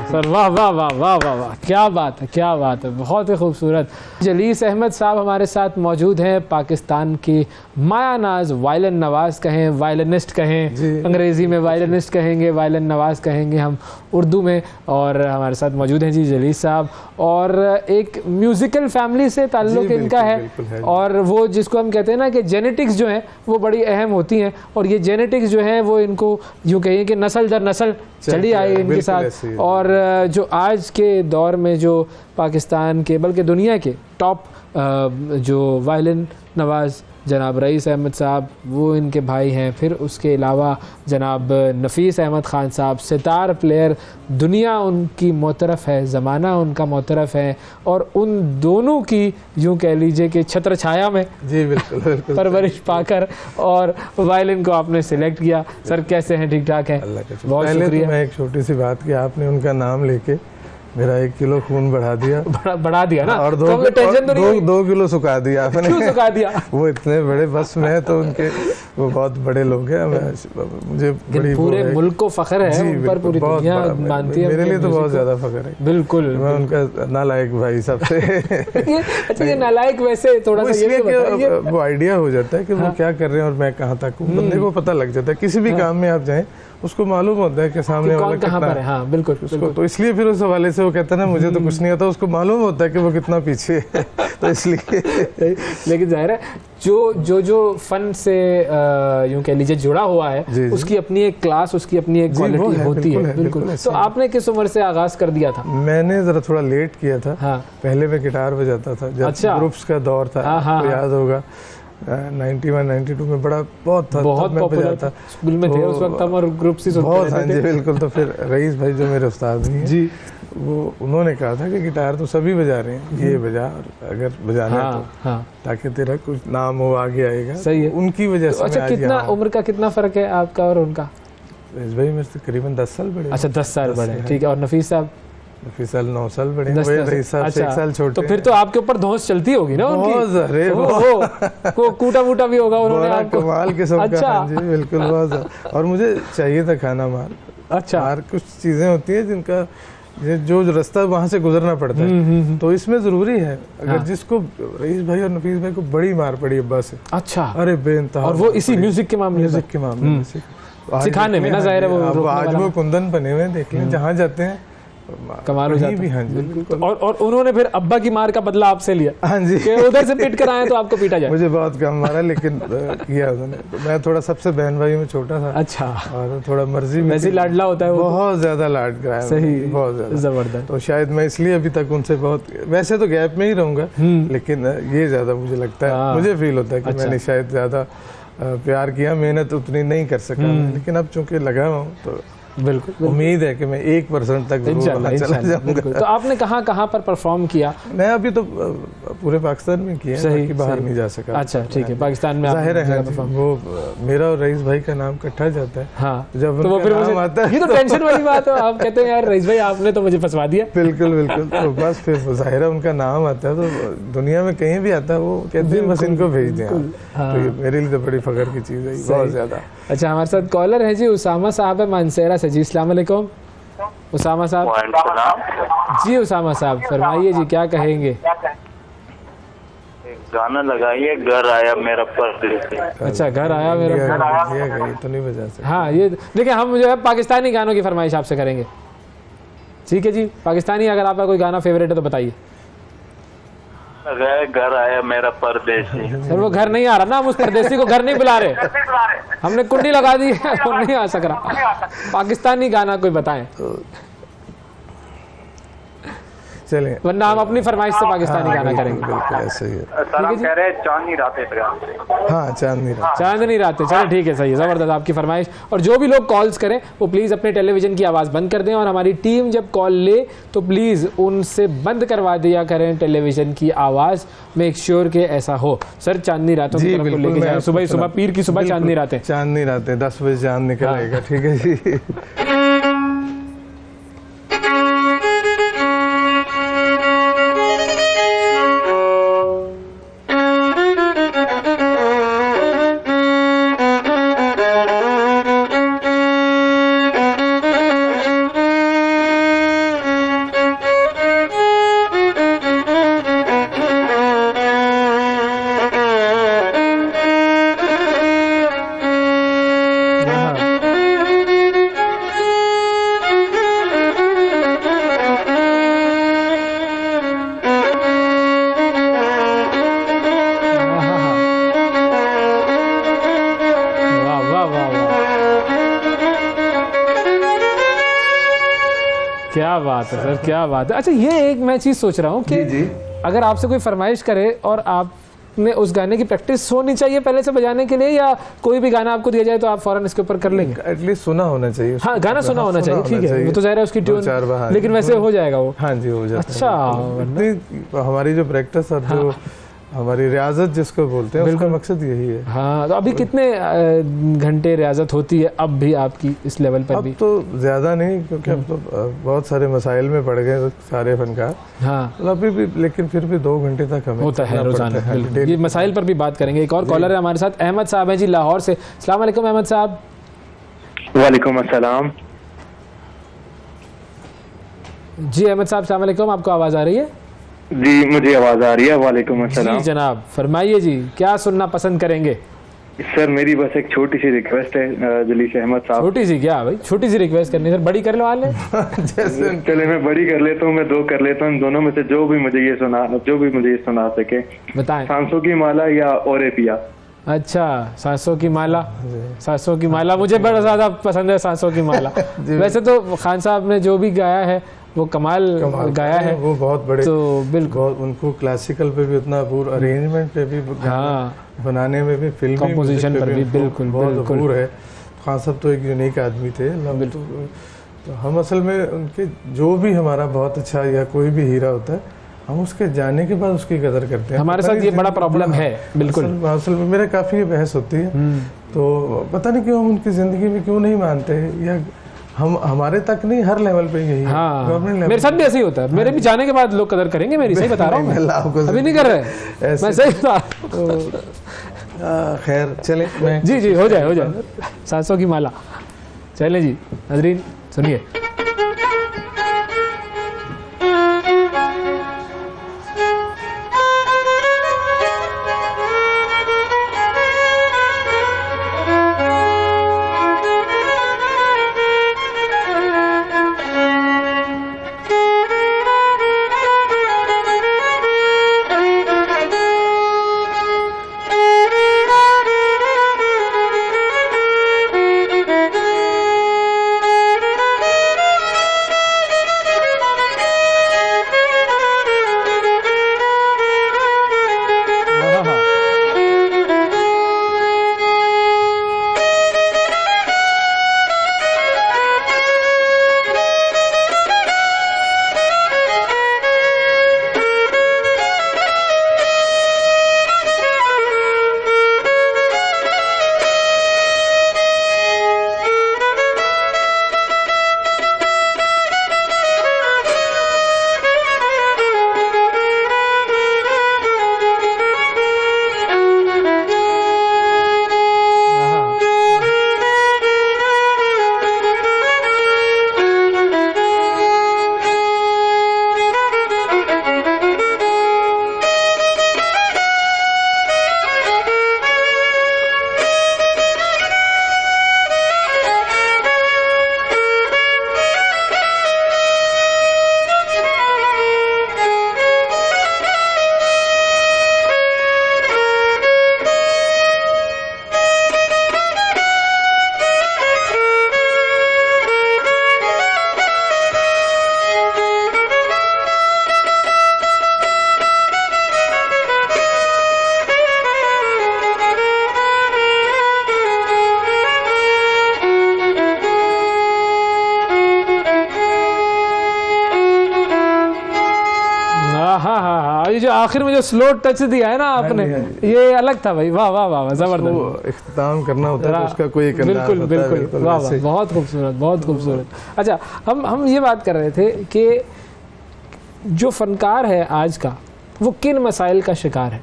सर, वाह वाह वाह वाह वाह वाह, क्या बात है, क्या बात है, बहुत ही खूबसूरत। जलीस अहमद साहब हमारे साथ मौजूद हैं, पाकिस्तान के माया नाज वायलिन नवाज़ कहें, वायलिनिस्ट कहें, अंग्रेज़ी में वायलिनिस्ट कहेंगे, वायलिन नवाज़ कहेंगे हम उर्दू में, और हमारे साथ मौजूद हैं जी जलीस साहब। और एक म्यूज़िकल फैमिली से ताल्लुक़ इनका है, और वो जिसको हम कहते हैं ना कि जेनेटिक्स जो है वो बड़ी अहम होती हैं, और ये जेनेटिक्स जो है वो इनको यूँ कहिए कि नस्ल दर नस्ल चली आई इनके साथ। और जो आज के दौर में जो पाकिस्तान के बल्कि दुनिया के टॉप जो वायलिन नवाज़ जनाब रईस अहमद साहब, वो इनके भाई हैं। फिर उसके अलावा जनाब नफ़ीस अहमद ख़ान साहब, सितार प्लेयर, दुनिया उनकी मोतरफ़ है, ज़माना उनका मोतरफ़ है। और उन दोनों की यूँ कह लीजिए कि छत्र छाया में जी बिल्कुल बिल्कुल परवरिश पाकर और वायलिन को आपने सिलेक्ट किया। सर कैसे हैं? ठीक ठाक हैं? अल्लाह का शुक्र। बहुत पहले शुक्रिया। तो मैं एक छोटी सी बात की, आपने उनका नाम लेके मेरा 1 किलो खून बढ़ा दिया बढ़ा दिया ना, और तो टेंशन तो नहीं हुई? 2 किलो सुखा दिया आपने। क्यों सुखा दिया? वो इतने बड़े, बस मैं तो उनके, वो बहुत बड़े लोग हैं, मुझे बड़ी पूरे मुल्क को फख्र है जी, उन पर, पूरी बहुत दुनिया बड़ा। मानती है। मेरे लिए तो म्यूजिक बहुत को। ज्यादा फख्र है। बिल्कुल। मैं उनका नालायक भाई सबसे। अच्छा, ये नालायक वैसे थोड़ा वो सा ये इसलिए भी कि बताइए। वो आइडिया हो जाता है कि वो क्या कर रहे हैं और मैं कहाँ तक हूँ, बंदे को पता लग जाता है। किसी भी काम में आप जाएं, उसको मालूम होता है कि सामने वाला कौन कहाँ कितना पर है। हाँ बिल्कुल उसको, बिल्कुल। तो इसलिए फिर उस हवाले से वो कहता है ना, मुझे तो कुछ नहीं आता, उसको मालूम होता है कि वो कितना पीछे है। तो इसलिए लेकिन जाहिर है जो फन से यूं कह लीजिए जुड़ा हुआ है, जी, जी। उसकी अपनी एक क्लास, उसकी अपनी एक जी, वो क्वालिटी है, होती बिल्कुल है। है, बिल्कुल। बिल्कुल तो ऐसा आपने किस उम्र से आगाज कर दिया था? मैंने जरा थोड़ा लेट किया था। हाँ। पहले मैं गिटार बजाता था जब अच्छा। ग्रुप्स का दौर था। हाँ, हाँ, आपको हाँ। याद होगा 91-92 में बहुत था, बहुत तब मैं पॉपुलर बजाता था, स्कूल में थे तो उस वक्त हम, और ग्रुप से सुनते बहुत। हाँ रहते जी थे। बिल्कुल। तो फिर रईस भाई जो मेरे उस्ताद हैं जी। वो उन्होंने कहा था कि गिटार तो सभी बजा रहे हैं, ये बजा, और अगर बजाना है हाँ तो हाँ ताकि तेरा कुछ नाम हो, आगे आएगा। सही है। उनकी वजह से तो अच्छा, मैं आज कितना यहाँ हूँ। उम्र का कितना फर्क है आपका और उनका? रईस भाई मेरे से करीबन 10 साल बड़े हैं। अच्छा 10 साल बड़े हैं, ठीक है। और नफीस साहब? नफीस साहब 9 साल बड़े हैं। 10 वही रईस साहब से 1 साल छोटे तो फिर तो आपके ऊपर धौंस चलती होगी ना उनकी? बहुत, अरे वो कूटा वूटा भी होगा उन्होंने बड़ा आपको? कमाल किस्म का। अच्छा। हाँ जी बिल्कुल, बहुत ज्यादा। और मुझे चाहिए था खाना माल। अच्छा। हर कुछ चीजें होती हैं जिनका जो रास्ता वहां से गुजरना पड़ता है, तो इसमें जरूरी है। अगर हाँ। जिसको रईस भाई और नफीस भाई को बड़ी मार पड़ी अब्बा से, अच्छा। अरे बेइंतहा, और वो इसी म्यूजिक के मामले में? म्यूजिक के मामले में आज सिखाने में ना, देखिए, जाहिर है वो अब रोकने आज वाला वो कुंदन बने हुए हैं, देख लें जहाँ जाते हैं कमाल हो कहीं जाता भी। है। हाँ जी बिल्कुल। और उन्होंने फिर अब्बा की मार का बदला आपसे लिया हाँ जी, कि उधर से पीट कर आए तो आपको पीटा जाए? मुझे बहुत कम मारा, लेकिन किया उन्होंने। तो मैं थोड़ा सबसे बहन भाई में छोटा था। अच्छा। और थोड़ा मर्जी में वैसे ही लाडला होता है वो? बहुत ज्यादा लाड कराया सही, उन्होंने, बहुत ज्यादा। जबरदस्त। तो शायद मैं इसलिए अभी तक उनसे बहुत, वैसे तो गैप में ही रहूंगा, लेकिन ये ज्यादा मुझे लगता है, मुझे फील होता है कि मैंने शायद ज्यादा प्यार किया, मेहनत उतनी नहीं कर सका मैं। लेकिन अब चूंकि लगा हुआ हूँ तो बिल्कुल उम्मीद है कि मैं 1% तक जरूर वहाँ चला जाऊंगा। तो आपने कहाँ पर परफॉर्म किया? मैं अभी तो पूरे पाकिस्तान में किया, बाकी बाहर नहीं जा सका। अच्छा ठीक है, पाकिस्तान में जाहिर है वो मेरा और रईस भाई का नाम इकट्ठा जाता है। हाँ, जब तो वो फिर नाम आता है, ये तो टेंशन वाली बात है। आप कहते हैं यार रईस भाई आपने तो मुझे फंसवा दिया। बिल्कुल बिल्कुल। तो बस फिर जाहिर है उनका नाम आता है, तो दुनिया में कहीं भी आता है वो कहते हैं बस इनको भेज दें आप। तो ये मेरे लिए तो बड़ी फख्र की चीज़ है, बहुत ज़्यादा। अच्छा, हमारे साथ कॉलर है जी, उसामा साहब है मानसेरा से। जी अस्सलाम वालेकुम उसामा साहब। जी उसामा साहब फरमाइए जी, क्या कहेंगे? गाना लगाइए, घर आया मेरा परदेसी। अच्छा, घर आया मेरा। ये तो नहीं बजा सकते। हाँ, ये देखिए हम जो है पाकिस्तानी गानों की फरमाइश आपसे करेंगे। ठीक है जी, पाकिस्तानी अगर आपका कोई गाना फेवरेट है तो बताइए। घर आया मेरा परदेसी। सर वो घर नहीं आ रहा ना, हम उस परदेसी को घर नहीं बुला रहे, हमने कुंडी लगा दी है, वो नहीं आ सक रहा। पाकिस्तानी गाना कोई बताएं, चलें, वरना हम अपनी फरमाइश से पाकिस्तानी गाना करेंगे। बिल्कुल ऐसे ही है। सर हम कह रहे हैं चांदनी रातें लगा। हाँ, चांदनी रात। चांदनी रातें, चलो ठीक है, सही है, ज़बरदस्त आपकी फरमाइश। और जो भी लोग कॉल्स करें वो प्लीज़ अपने टेलीविज़न की आवाज़ बंद कर दें, और हमारी टीम जब कॉल ले तो प्लीज़ उनसे बंद करवा दिया करें टेलीविज़न की आवाज़। मेक श्योर कि ऐसा हो। सर चांदनी रातों की तरफ लेके जाए, सुबह सुबह, पीर की सुबह चांदनी रातें। चांदनी रातें 10 बजे चांद निकल आएगा। ठीक है जी। क्या बात है सर, क्या बात है। अच्छा, ये एक मैं चीज़ सोच रहा हूँ कि अगर आपसे कोई फरमाइश करे और आप में उस गाने की प्रैक्टिस होनी चाहिए पहले से बजाने के लिए, या कोई भी गाना आपको दिया जाए तो आप फौरन इसके ऊपर कर लेंगे? एटलीस्ट सुना होना चाहिए। हाँ, गाना सुना होना चाहिए, ठीक है, वो तो ज़ाहिर है उसकी ट्यून, लेकिन वैसे हो जाएगा वो? हाँ जी, हो जाता है। अच्छा, हमारी जो प्रैक्टिस और जो हमारी रियाजत जिसको बोलते हैं, उसका मकसद यही है। हाँ, तो अभी कितने घंटे रियाजत होती है अब भी आपकी इस लेवल पर भी? अब तो ज़्यादा नहीं, क्योंकि अब तो बहुत सारे मसाइल में पड़ गए सारे फनकार। हाँ, तो अभी भी, लेकिन फिर भी 2 घंटे तक हमें होता है रोजाना। बिल्कुल। ये मसाइल पर भी बात करेंगे। एक और कॉलर है हमारे साथ, अहमद साहब हैं जी लाहौर से। अस्सलाम वालेकुम अहमद साहब। वालेकुम अस्सलाम। जी अहमद साहब, अस्सलाम वालेकुम, आपको आवाज़ आ रही है? जी, मुझे आवाज आ रही है। वालेकुम अस्सलाम। जी जनाब, फरमाइए जी, क्या सुनना पसंद करेंगे? सर, मेरी बस एक छोटी सी रिक्वेस्ट है जलीस अहमद साहब। छोटी सी क्या भाई, छोटी सी रिक्वेस्ट करनी सर, बड़ी कर लो वाले। जैसे चले, मैं बड़ी कर लेता हूँ, मैं 2 कर लेता हूँ। दोनों में से जो भी मुझे ये सुना सके, बताएं। सांसों की माला या ओरे पिया। अच्छा, सांसों की माला। सांसों की माला मुझे बड़ा ज़्यादा पसंद है, सांसों की माला। वैसे तो खान साहब ने जो भी गाया है वो कमाल गाया है, वो बहुत बड़े, तो बिल्कुल उनको क्लासिकल पे भी उतना पूरा, अरेंजमेंट पे भी, बनाने में भी, फिल्मी कंपोजिशन पर भी बिल्कुल बहुत अपूर है। खान साहब तो एक यूनिक आदमी थे। तो हम असल में उनके जो भी हमारा बहुत अच्छा या कोई भी हीरा होता है, हम उसके जाने के बाद उसकी कदर करते हैं। हमारे साथ ये बड़ा प्रॉब्लम है। बिल्कुल, असल में मेरा काफ़ी बहस होती है, तो पता नहीं क्यों हम उनकी ज़िंदगी में क्यों नहीं मानते, या हम हमारे तक नहीं, हर लेवल पे यही है। हाँ, मेरे साथ भी ऐसे ही होता है। मेरे भी जाने के बाद लोग कदर करेंगे मेरी, सही बता रहा हूँ मैं, अभी नहीं कर रहे, मैं सही बता रहा हूँ। खैर चले, जी हो जाए सांसों की माला। चले जी नाज़रीन, सुनिए। ये जो आखिर में जो स्लो टच दिया है ना आपने, ये अलग था भाई, वाह वाह वाह, जबरदस्त। इख्तिताम करना होता है तो उसका कोई एक अंदाज बिल्कुल होता है, बिल्कुल, वाह वाह, बहुत खूबसूरत बहुत खूबसूरत। अच्छा, हम ये बात कर रहे थे कि जो फनकार है आज का, वो किन मसाइल का शिकार है?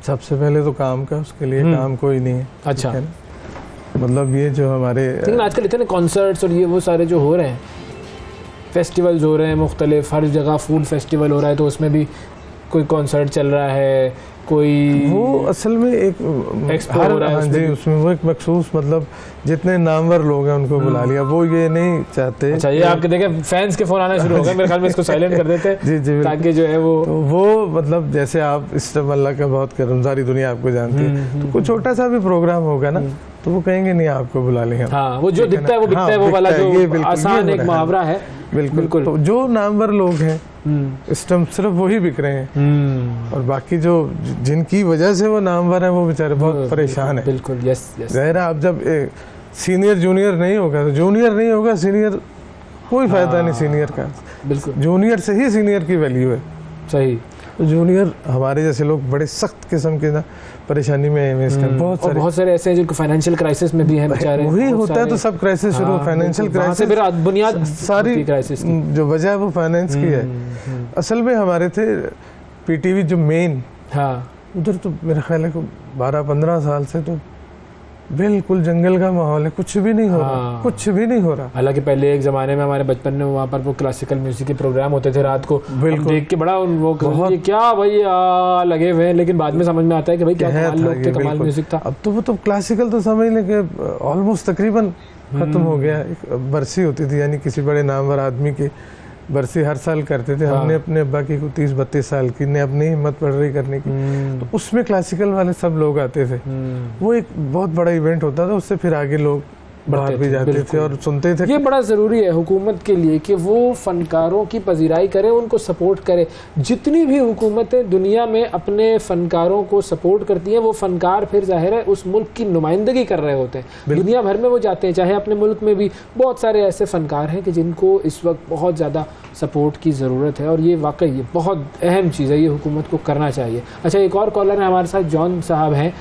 सबसे पहले तो काम का, उसके लिए काम कोई नहीं है। अच्छा, मतलब ये जो हमारे, लेकिन आजकल इतने कॉन्सर्ट्स और ये वो सारे जो हो रहे हैं, फेस्टिवल्स हो रहे हैं मुख्तलिफ, हर जगह फूड फेस्टिवल हो रहा है, तो उसमें भी कोई कॉन्सर्ट चल रहा है, कोई वो असल में एक एक्सपो हो रहा है, हाँ जी, उसमें वो एक मखसूस, मतलब जितने नामवर लोग हैं उनको बुला लिया, वो ये नहीं चाहते। अच्छा, ये आपके देखें फैंस के फोन आना शुरू हो गए, मेरे ख्याल में इसको साइलेंट कर देते हैं जी ताकि जो है वो मतलब जैसे आप इस्लाम अल्लाह का बहुत करम, सारी दुनिया आपको जानती है, तो कुछ छोटा सा भी प्रोग्राम होगा ना तो वो कहेंगे नहीं आपको बुला लेंगे। हाँ, वो जो दिखता है वो बिकता है, वो वाला जो आसान एक मुहावरा है, बिल्कुल। तो जो नामवर लोग हैं इस टाइम सिर्फ वही बिक रहे हैं, और बाकी जो जिनकी वजह से वो नामवर है वो बेचारे बहुत परेशान है। बिल्कुल, यस। जाहिर है, आप जब सीनियर जूनियर नहीं होगा तो जूनियर नहीं होगा, सीनियर कोई फायदा नहीं सीनियर का। बिल्कुल, जूनियर से ही सीनियर की वैल्यू है। सही। तो जूनियर हमारे जैसे लोग बड़े सख्त किस्म के ना परेशानी में हैं इसका। बहुत सारे ऐसे हैं जिनको फाइनेंशियल क्राइसिस में भी हैं बेचारे। वही होता है, तो सब क्राइसिस शुरू, फाइनेंशियल क्राइसिस, बुनियाद सारी क्राइसिस जो वजह है वो फाइनेंस की है। असल में हमारे थे पीटीवी जो मेन, उधर तो मेरा ख्याल है 12-15 साल से तो बिल्कुल जंगल का माहौल है, कुछ भी नहीं हो रहा, कुछ भी नहीं हो रहा। हालांकि पहले एक जमाने में हमारे बचपन में वहाँ पर वो क्लासिकल म्यूजिक के प्रोग्राम होते थे रात को, बिल्कुल देख के बड़ा वो क्या भाई लगे हुए हैं, लेकिन बाद में समझ में आता है कि भाई क्या कमाल लोग थे, कमाल म्यूजिक था। अब तो वो तो क्लासिकल तो समझ लें कि ऑलमोस्ट तकरीबन खत्म हो गया। एक बरसी होती थी, यानी किसी बड़े नामवर आदमी की बरसी हर साल करते थे। हमने अपने अब्बा की 30-32 साल की ने अपनी हिम्मत पड़ रही करने की, तो उसमें क्लासिकल वाले सब लोग आते थे। वो एक बहुत बड़ा इवेंट होता था, उससे फिर आगे लोग बाहर भी जाते थे और सुनते थे। ये बड़ा ज़रूरी है हुकूमत के लिए कि वो फनकारों की पजीराई करे, उनको सपोर्ट करे। जितनी भी हुकूमतें दुनिया में अपने फनकारों को सपोर्ट करती हैं, वो फनकार फिर जाहिर है उस मुल्क की नुमाइंदगी कर रहे होते हैं, दुनिया भर में वो जाते हैं। चाहे अपने मुल्क में भी बहुत सारे ऐसे फनकार हैं कि जिनको इस वक्त बहुत ज़्यादा सपोर्ट की ज़रूरत है, और ये वाकई ये बहुत अहम चीज़ है, ये हुकूमत को करना चाहिए। अच्छा, एक और कॉलर है हमारे साथ, जॉन साहब हैं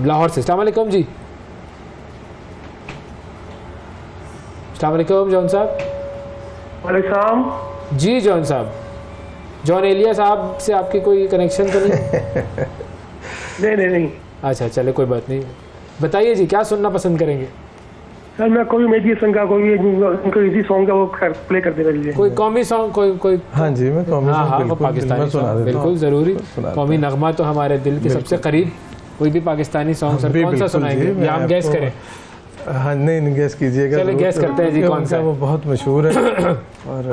लाहौर से। अस्सलाम वालेकुम जी। अस्सलाम वालेकुम जॉन साहब। वालेकुम जी जॉन साहब, जॉन एलिया साहब से आपकी कोई कनेक्शन तो नहीं? नहीं। अच्छा, चले कोई बात नहीं। बताइए जी, क्या सुनना पसंद करेंगे? सर मैं कोई मेडी संग का कोई इजी सॉन्ग का वो प्ले कर देना लीजिए। कोई कौमी सॉन्ग, कोई हाँ जी, मैं कौमी सॉन्ग वो पाकिस्तानी सॉन्ग बिल्कुल ज़रूरी। कौमी नगमा तो हमारे दिल के सबसे करीब। कोई भी पाकिस्तानी सॉन्ग सर कौन सा सुनाएंगे, या हम गैस करें? हाँ, नहीं गैस कीजिएगा। चलिए गैस करते हैं जी, कौन सा? वो बहुत मशहूर है और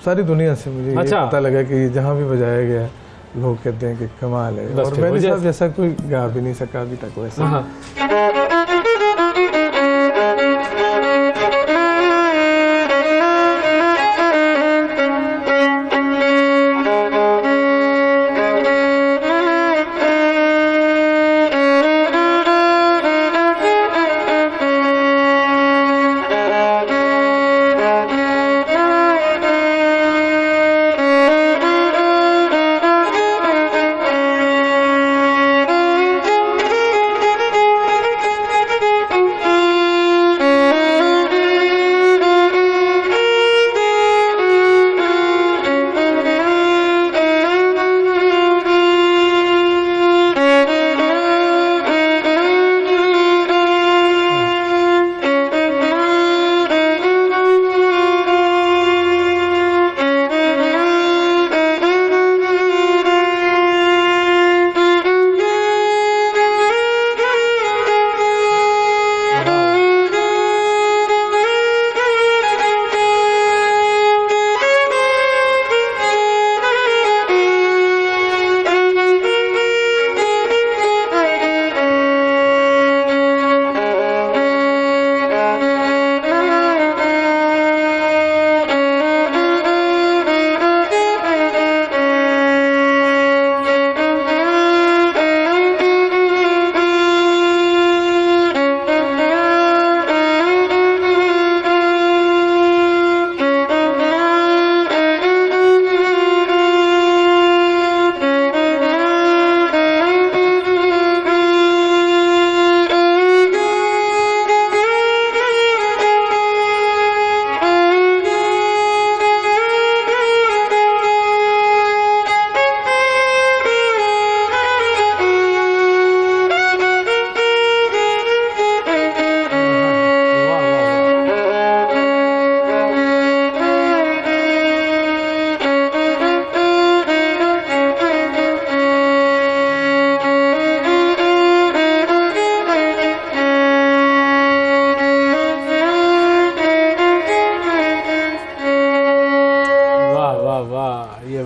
सारी दुनिया से मुझे ये पता लगा कि जहाँ भी बजाया गया लोग कहते हैं कि कमाल है, और मैंने साहब जैसा कोई गा भी नहीं सका अभी तक वैसा।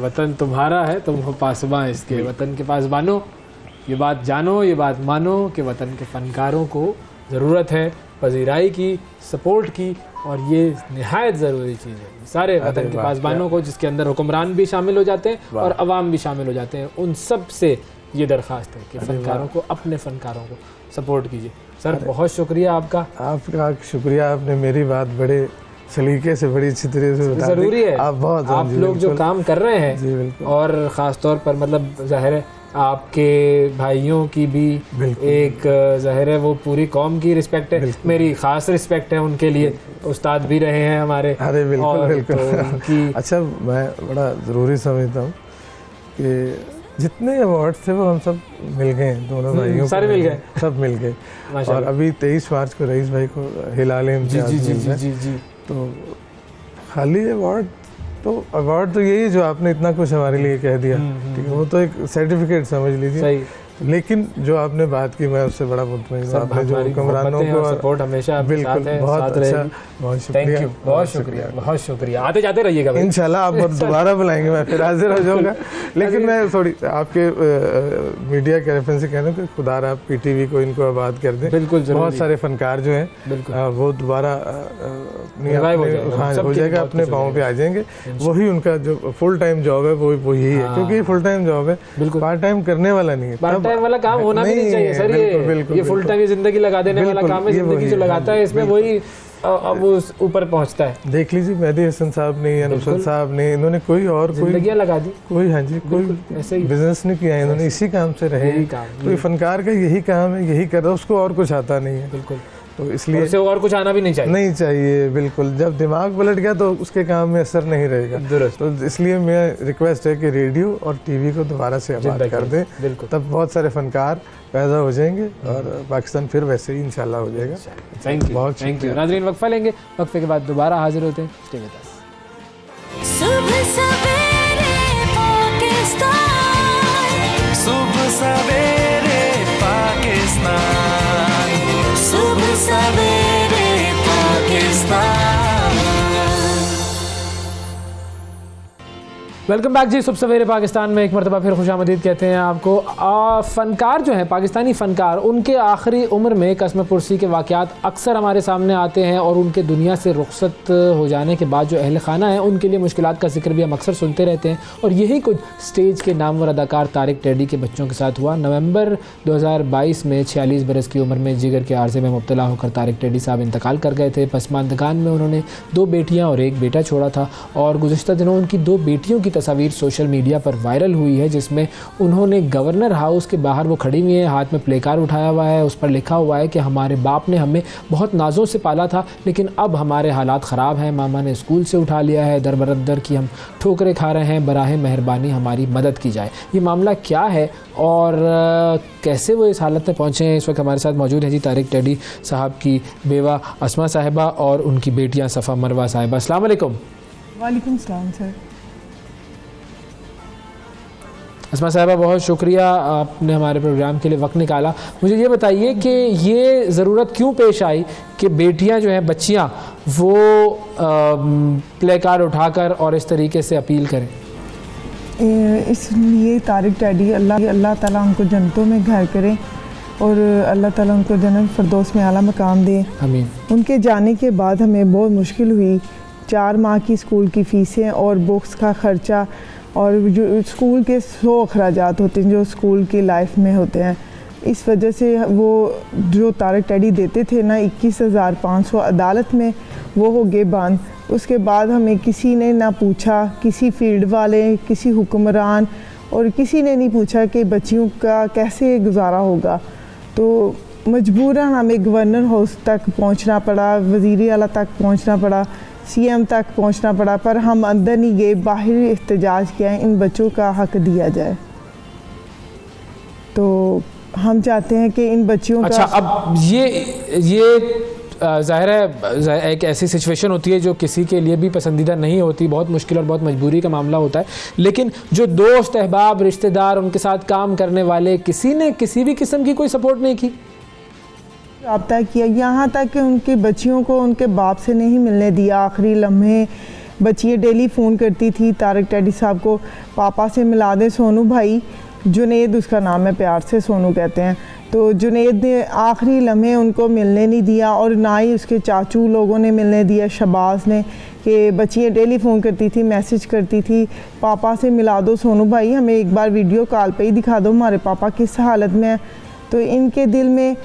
वतन तुम्हारा है, तुम हो पासबां इसके, वतन के पासबानों ये बात जानो, ये बात मानो कि वतन के फनकारों को ज़रूरत है पजीराई की, सपोर्ट की, और ये निहायत ज़रूरी चीज़ है सारे वतन के पासबानों को, जिसके अंदर हुक्मरान भी शामिल हो जाते हैं और अवाम भी शामिल हो जाते हैं। उन सब से ये दरख्वास्त है कि फ़नकारों को, अपने फ़नकारों को सपोर्ट कीजिए। सर बहुत शुक्रिया आपका शुक्रिया, आपने मेरी बात बड़े सलीके से बड़ी अच्छी तरह से बता दी। ज़रूरी है आप लोग जो काम कर रहे हैं, और ख़ास तौर पर मतलब ज़ाहिर है आपके भाइयों की भी एक ज़ाहिर है वो पूरी कौम की रिस्पेक्ट है, मेरी ख़ास रिस्पेक्ट है उनके लिए, उस्ताद भी रहे हैं हमारे। अरे बिल्कुल बिल्कुल तो अच्छा, मैं बड़ा ज़रूरी समझता हूँ कि जितने अवार्ड थे वो हम सब मिल गए, दोनों भाइयों सारे मिल गए, सब मिल गए। और अभी 23 मार्च को रईस भाई को हिलाल इम्तियाज़ मिल रहा है। तो खाली अवार्ड तो यही जो आपने इतना कुछ हमारे लिए कह दिया, ठीक है, वो तो एक सर्टिफिकेट समझ लीजिए। लेकिन जो आपने बात की, मैं उससे बड़ा मुतमईन हूं। आपने जो हुक्मरानों को सपोर्ट हमेशा बिल्कुल बहुत अच्छा, बहुत शुक्रिया, बहुत शुक्रिया। आते जाते रहिएगा इंशाल्लाह, आप दोबारा बुलाएंगे, मैं फिर हाजिर हो जाऊंगा। लेकिन मैं थोड़ी आपके मीडिया के रेफरेंस से कह रहा हूँ कि खुदार आप PTV को इनको आबाद कर दें। बिल्कुल, बहुत सारे फनकार जो हैं वो दोबारा हो जाएगा, अपने पाँव पे आ जाएंगे। वही उनका जो फुल टाइम जॉब है वो यही है, क्योंकि ये फुल टाइम जॉब है, पार्ट टाइम करने वाला नहीं है। टाइम वाला काम होना भी नहीं चाहिए सर, ये फुल टाइम जिंदगी लगा देने वाला काम है। जिंदगी जो लगाता है इसमें वही अब वो ऊपर पहुंचता है। देख लीजिए मेहदी हसन साहब ने या नुसरत साहब ने, इन्होंने कोई लगा दी, कोई ऐसे ही बिजनेस नहीं किया, इन्होंने इसी काम से रहे। कोई फनकार का यही काम है, यही कर रहा है, उसको और कुछ आता नहीं है। बिल्कुल, तो इसलिए उसे और कुछ आना भी नहीं चाहिए। बिल्कुल, जब दिमाग पलट गया तो उसके काम में असर नहीं रहेगा। तो इसलिए मेरा रिक्वेस्ट है कि रेडियो और TV को दोबारा से आबाद कर दें, तब बहुत सारे फनकार पैदा हो जाएंगे और पाकिस्तान फिर वैसे ही इंशाल्लाह हो जाएगा। थैंक यू, बहुत थैंक यू। नाज़रीन, वक्फा लेंगे, वक्फे के बाद दोबारा हाजिर होते हैं। Stay with us. सुबह सवेरे पाकिस्तान, सुबह सवेरे पाकिस्तान, सुबह सवेरे पाकिस्तान। वेलकम बैक जी, सुबह सवेरे पाकिस्तान में एक मरतबा फिर खुशामदीद कहते हैं आपको। फ़नकार जो हैं, पाकिस्तानी फ़नकार, उनके आखिरी उम्र में कसम पुरसी के वाक़यात अक्सर हमारे सामने आते हैं, और उनके दुनिया से रुखसत हो जाने के बाद जो अहल खाना है उनके लिए मुश्किलात का जिक्र भी हम अक्सर सुनते रहते हैं। और यही कुछ स्टेज के नामवर अदाकार तारिक टेडी के बच्चों के साथ हुआ। नवंबर 2022 में 46 बरस की उम्र में जिगर के आर्जे में मुब्तला होकर तारिक टेडी साहब इंतकाल कर गए थे। पसमानदगान में उन्होंने 2 बेटियाँ और 1 बेटा छोड़ा था, और गुज़िश्ता दिनों उनकी 2 बेटियों की तस्वीर सोशल मीडिया पर वायरल हुई है, जिसमें उन्होंने गवर्नर हाउस के बाहर वो खड़ी हुई है, हाथ में प्ले कार्ड उठाया हुआ है, उस पर लिखा हुआ है कि हमारे बाप ने हमें बहुत नाज़ों से पाला था, लेकिन अब हमारे हालात ख़राब हैं, मामा ने स्कूल से उठा लिया है, दर बरदर की हम ठोकरें खा रहे हैं, बराहे मेहरबानी हमारी मदद की जाए। ये मामला क्या है और कैसे वो इस हालत में पहुँचे हैं, इस वक्त हमारे साथ मौजूद है जी तारिक टेडी साहब की बेवा अस्मा साहिबा और उनकी बेटियाँ सफ़ा मरवा साहिबा। अस्सलाम वालेकुम। वालेकुम सलाम सर। अस्मा साहिबा, बहुत शुक्रिया आपने हमारे प्रोग्राम के लिए वक्त निकाला। मुझे ये बताइए कि ये ज़रूरत क्यों पेश आई कि बेटियां जो हैं, बच्चियां, वो प्ले कार्ड उठाकर और इस तरीके से अपील करें? इसलिए तारिक टेडी, अल्लाह ताला उनको जन्नतों में घर करे और अल्लाह ताला उनको जन्नत फिरदौस में आला मकाम दे, आमीन। उनके जाने के बाद हमें बहुत मुश्किल हुई। 4 माह की स्कूल की फ़ीसें और बुक्स का ख़र्चा और जो स्कूल के 100 अखराजात होते हैं जो स्कूल की लाइफ में होते हैं, इस वजह से वो जो तारिक टेडी देते थे ना 21,500 अदालत में, वो हो गए बंद। उसके बाद हमें किसी ने ना पूछा, किसी फील्ड वाले, किसी हुक्मरान और किसी ने नहीं पूछा कि बच्चियों का कैसे गुजारा होगा। तो मजबूरन हमें गवर्नर हाउस तक पहुंचना पड़ा, वज़ीर आला तक पहुंचना पड़ा, CM तक पहुंचना पड़ा, पर हम अंदर नहीं गए, बाहर एहतजाज किया, इन बच्चों का हक दिया जाए। तो हम चाहते हैं कि इन बच्चियों अच्छा, का अब ये ज़ाहिर है एक ऐसी सिचुएशन होती है जो किसी के लिए भी पसंदीदा नहीं होती, बहुत मुश्किल और बहुत मजबूरी का मामला होता है, लेकिन जो दोस्त अहबाब रिश्तेदार उनके साथ काम करने वाले, किसी ने किसी भी किस्म की कोई सपोर्ट नहीं की, रब्ता किया, यहाँ तक कि उनकी बच्चियों को उनके बाप से नहीं मिलने दिया। आखिरी लम्हे बच्चियाँ डेली फ़ोन करती थी तारिक टेडी साहब को, पापा से मिला दे सोनू भाई, जुनेद उसका नाम है, प्यार से सोनू कहते हैं, तो जुनैद ने आखिरी लम्हे उनको मिलने नहीं दिया और ना ही उसके चाचू लोगों ने मिलने दिया, शबाज ने, कि बच्चियाँ डेली फ़ोन करती थी, मैसेज करती थी, पापा से मिला दो सोनू भाई, हमें एक बार वीडियो कॉल पे ही दिखा दो हमारे पापा किस हालत में हैं। तो इनके दिल में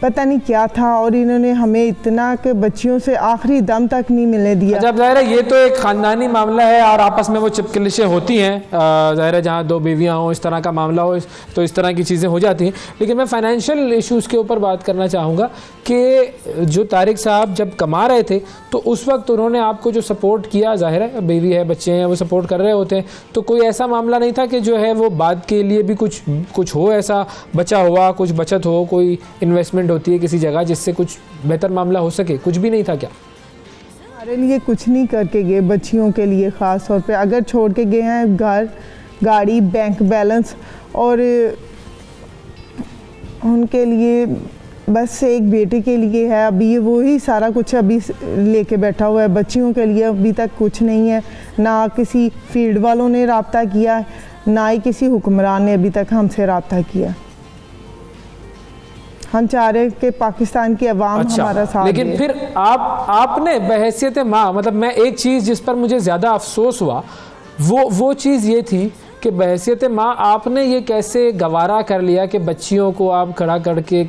पता नहीं क्या था और इन्होंने हमें इतना कि बच्चियों से आखिरी दम तक नहीं मिलने दिया। अच्छा, अब ज़ाहिर है ये तो एक ख़ानदानी मामला है और आपस में वो चिपकलिशें होती हैं, ज़ाहिर है जहाँ दो बीवियाँ हों, इस तरह का मामला हो तो इस तरह की चीज़ें हो जाती हैं। लेकिन मैं फ़ाइनेंशियल इश्यूज़ के ऊपर बात करना चाहूँगा कि जो तारिक साहब जब कमा रहे थे तो उस वक्त उन्होंने आपको जो सपोर्ट किया, ज़ाहिर है बीवी है, बच्चे हैं, वो सपोर्ट कर रहे होते हैं, तो कोई ऐसा मामला नहीं था कि जो है वो बाद के लिए भी कुछ हो, ऐसा बचा हुआ कुछ बचत हो, कोई इन्वेस्टमेंट होती है किसी जगह जिससे कुछ बेहतर मामला हो सके, कुछ भी नहीं था क्या? हमारे लिए कुछ नहीं करके गए, बच्चियों के लिए ख़ास तौर पे अगर छोड़ के गए हैं घर, गाड़ी, बैंक बैलेंस, और उनके लिए बस एक बेटे के लिए है अभी ये वही सारा कुछ अभी लेके बैठा हुआ है। बच्चियों के लिए अभी तक कुछ नहीं है, ना किसी फील्ड वालों ने रब्ता किया, ना ही किसी हुक्मरान ने अभी तक हमसे रब्ता किया। हम चाह रहे कि पाकिस्तान की आवाम हमारा साथ लेकिन दे। फिर आपने बहैसियत माँ, मतलब मैं एक चीज़ जिस पर मुझे ज़्यादा अफसोस हुआ वो चीज़ ये थी कि बहैसियत माँ आपने ये कैसे गवारा कर लिया कि बच्चियों को आप खड़ा करके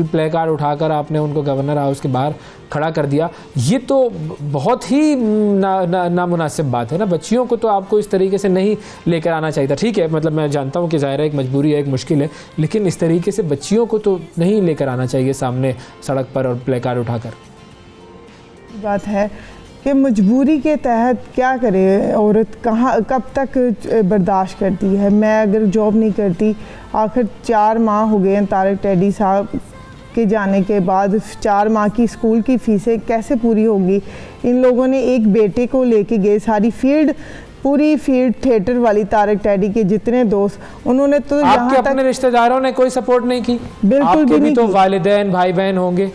प्ले कार्ड उठाकर आपने उनको गवर्नर हाउस के बाहर खड़ा कर दिया। ये तो बहुत ही नामुनासिब बात है ना। बच्चियों को तो आपको इस तरीके से नहीं लेकर आना चाहिए था। ठीक है, मतलब मैं जानता हूँ कि ज़ाहिर है एक मजबूरी है, एक मुश्किल है, लेकिन इस तरीके से बच्चियों को तो नहीं लेकर आना चाहिए सामने सड़क पर और प्ले कार्ड उठाकर। बात है कि मजबूरी के तहत क्या करे औरत, कहाँ कब तक बर्दाश्त करती है। मैं अगर जॉब नहीं करती, आखिर 4 माह हो गए हैं तारिक टैडी साहब के जाने के बाद, 4 माह की स्कूल की फ़ीसें कैसे पूरी होंगी। इन लोगों ने एक बेटे को लेके गए, सारी पूरी फील्ड थिएटर वाली तारिक टैडी के जितने दोस्त, उन्होंने तो आपके अपने रिश्तेदारों ने कोई सपोर्ट नहीं की? बिल्कुल भी नहीं। तो वालिदैन भाई बहन होंगे?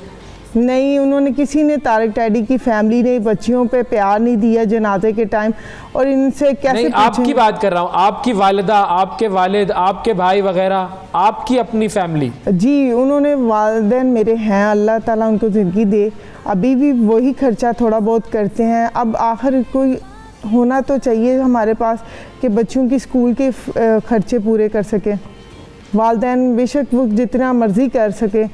नहीं, उन्होंने किसी ने, तारिक टैडी की फैमिली ने बच्चियों पे प्यार नहीं दिया जनाजे के टाइम। और इनसे कैसे नहीं, आपकी बात कर रहा हूँ, आपकी वालिदा, आपके वालिद, आपके भाई वगैरह, आपकी अपनी फैमिली। जी, उन्होंने, वालिदैन मेरे हैं, अल्लाह ताला उनको ज़िंदगी दे, अभी भी वही खर्चा थोड़ा बहुत करते हैं। अब आखिर कोई होना तो चाहिए हमारे पास कि बच्चों की स्कूल के खर्चे पूरे कर सके। वालिदैन बेशक वो जितना मर्ज़ी कर सके,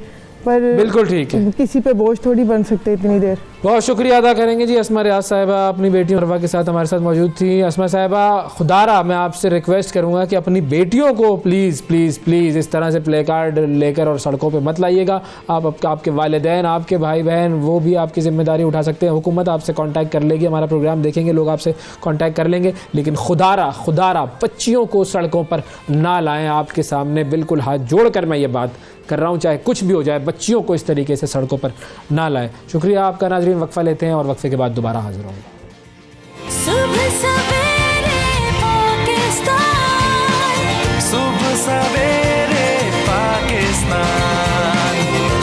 पर बिल्कुल ठीक है, किसी पे बोझ थोड़ी बन सकते इतनी देर। बहुत शुक्रिया अदा करेंगे जी। अस्मा रियाज साहिबा अपनी बेटी मरवा के साथ हमारे साथ मौजूद थी। अस्मा साहिबा, खुदारा मैं आपसे रिक्वेस्ट करूंगा कि अपनी बेटियों को प्लीज़ प्लीज़ प्लीज़ इस तरह से प्ले कार्ड लेकर और सड़कों पे मत लाइएगा। आपके वालिदैन, आपके भाई बहन, वो भी आपकी जिम्मेदारी उठा सकते हैं। हुकूमत आपसे कांटेक्ट कर लेगी, हमारा प्रोग्राम देखेंगे लोग, आपसे कांटेक्ट कर लेंगे। लेकिन खुदारा बच्चियों को सड़कों पर ना लाएँ। आपके सामने बिल्कुल हाथ जोड़ कर मैं ये बात कर रहा हूँ, चाहे कुछ भी हो जाए, बच्चियों को इस तरीके से सड़कों पर ना लाएं। शुक्रिया आपका नाज़रीन। वक्फा लेते हैं और वक्फे के बाद दोबारा हाजिर होंगे। सुबह सवेरे पाकिस्तान, सुबह सवेरे पाकिस्तान,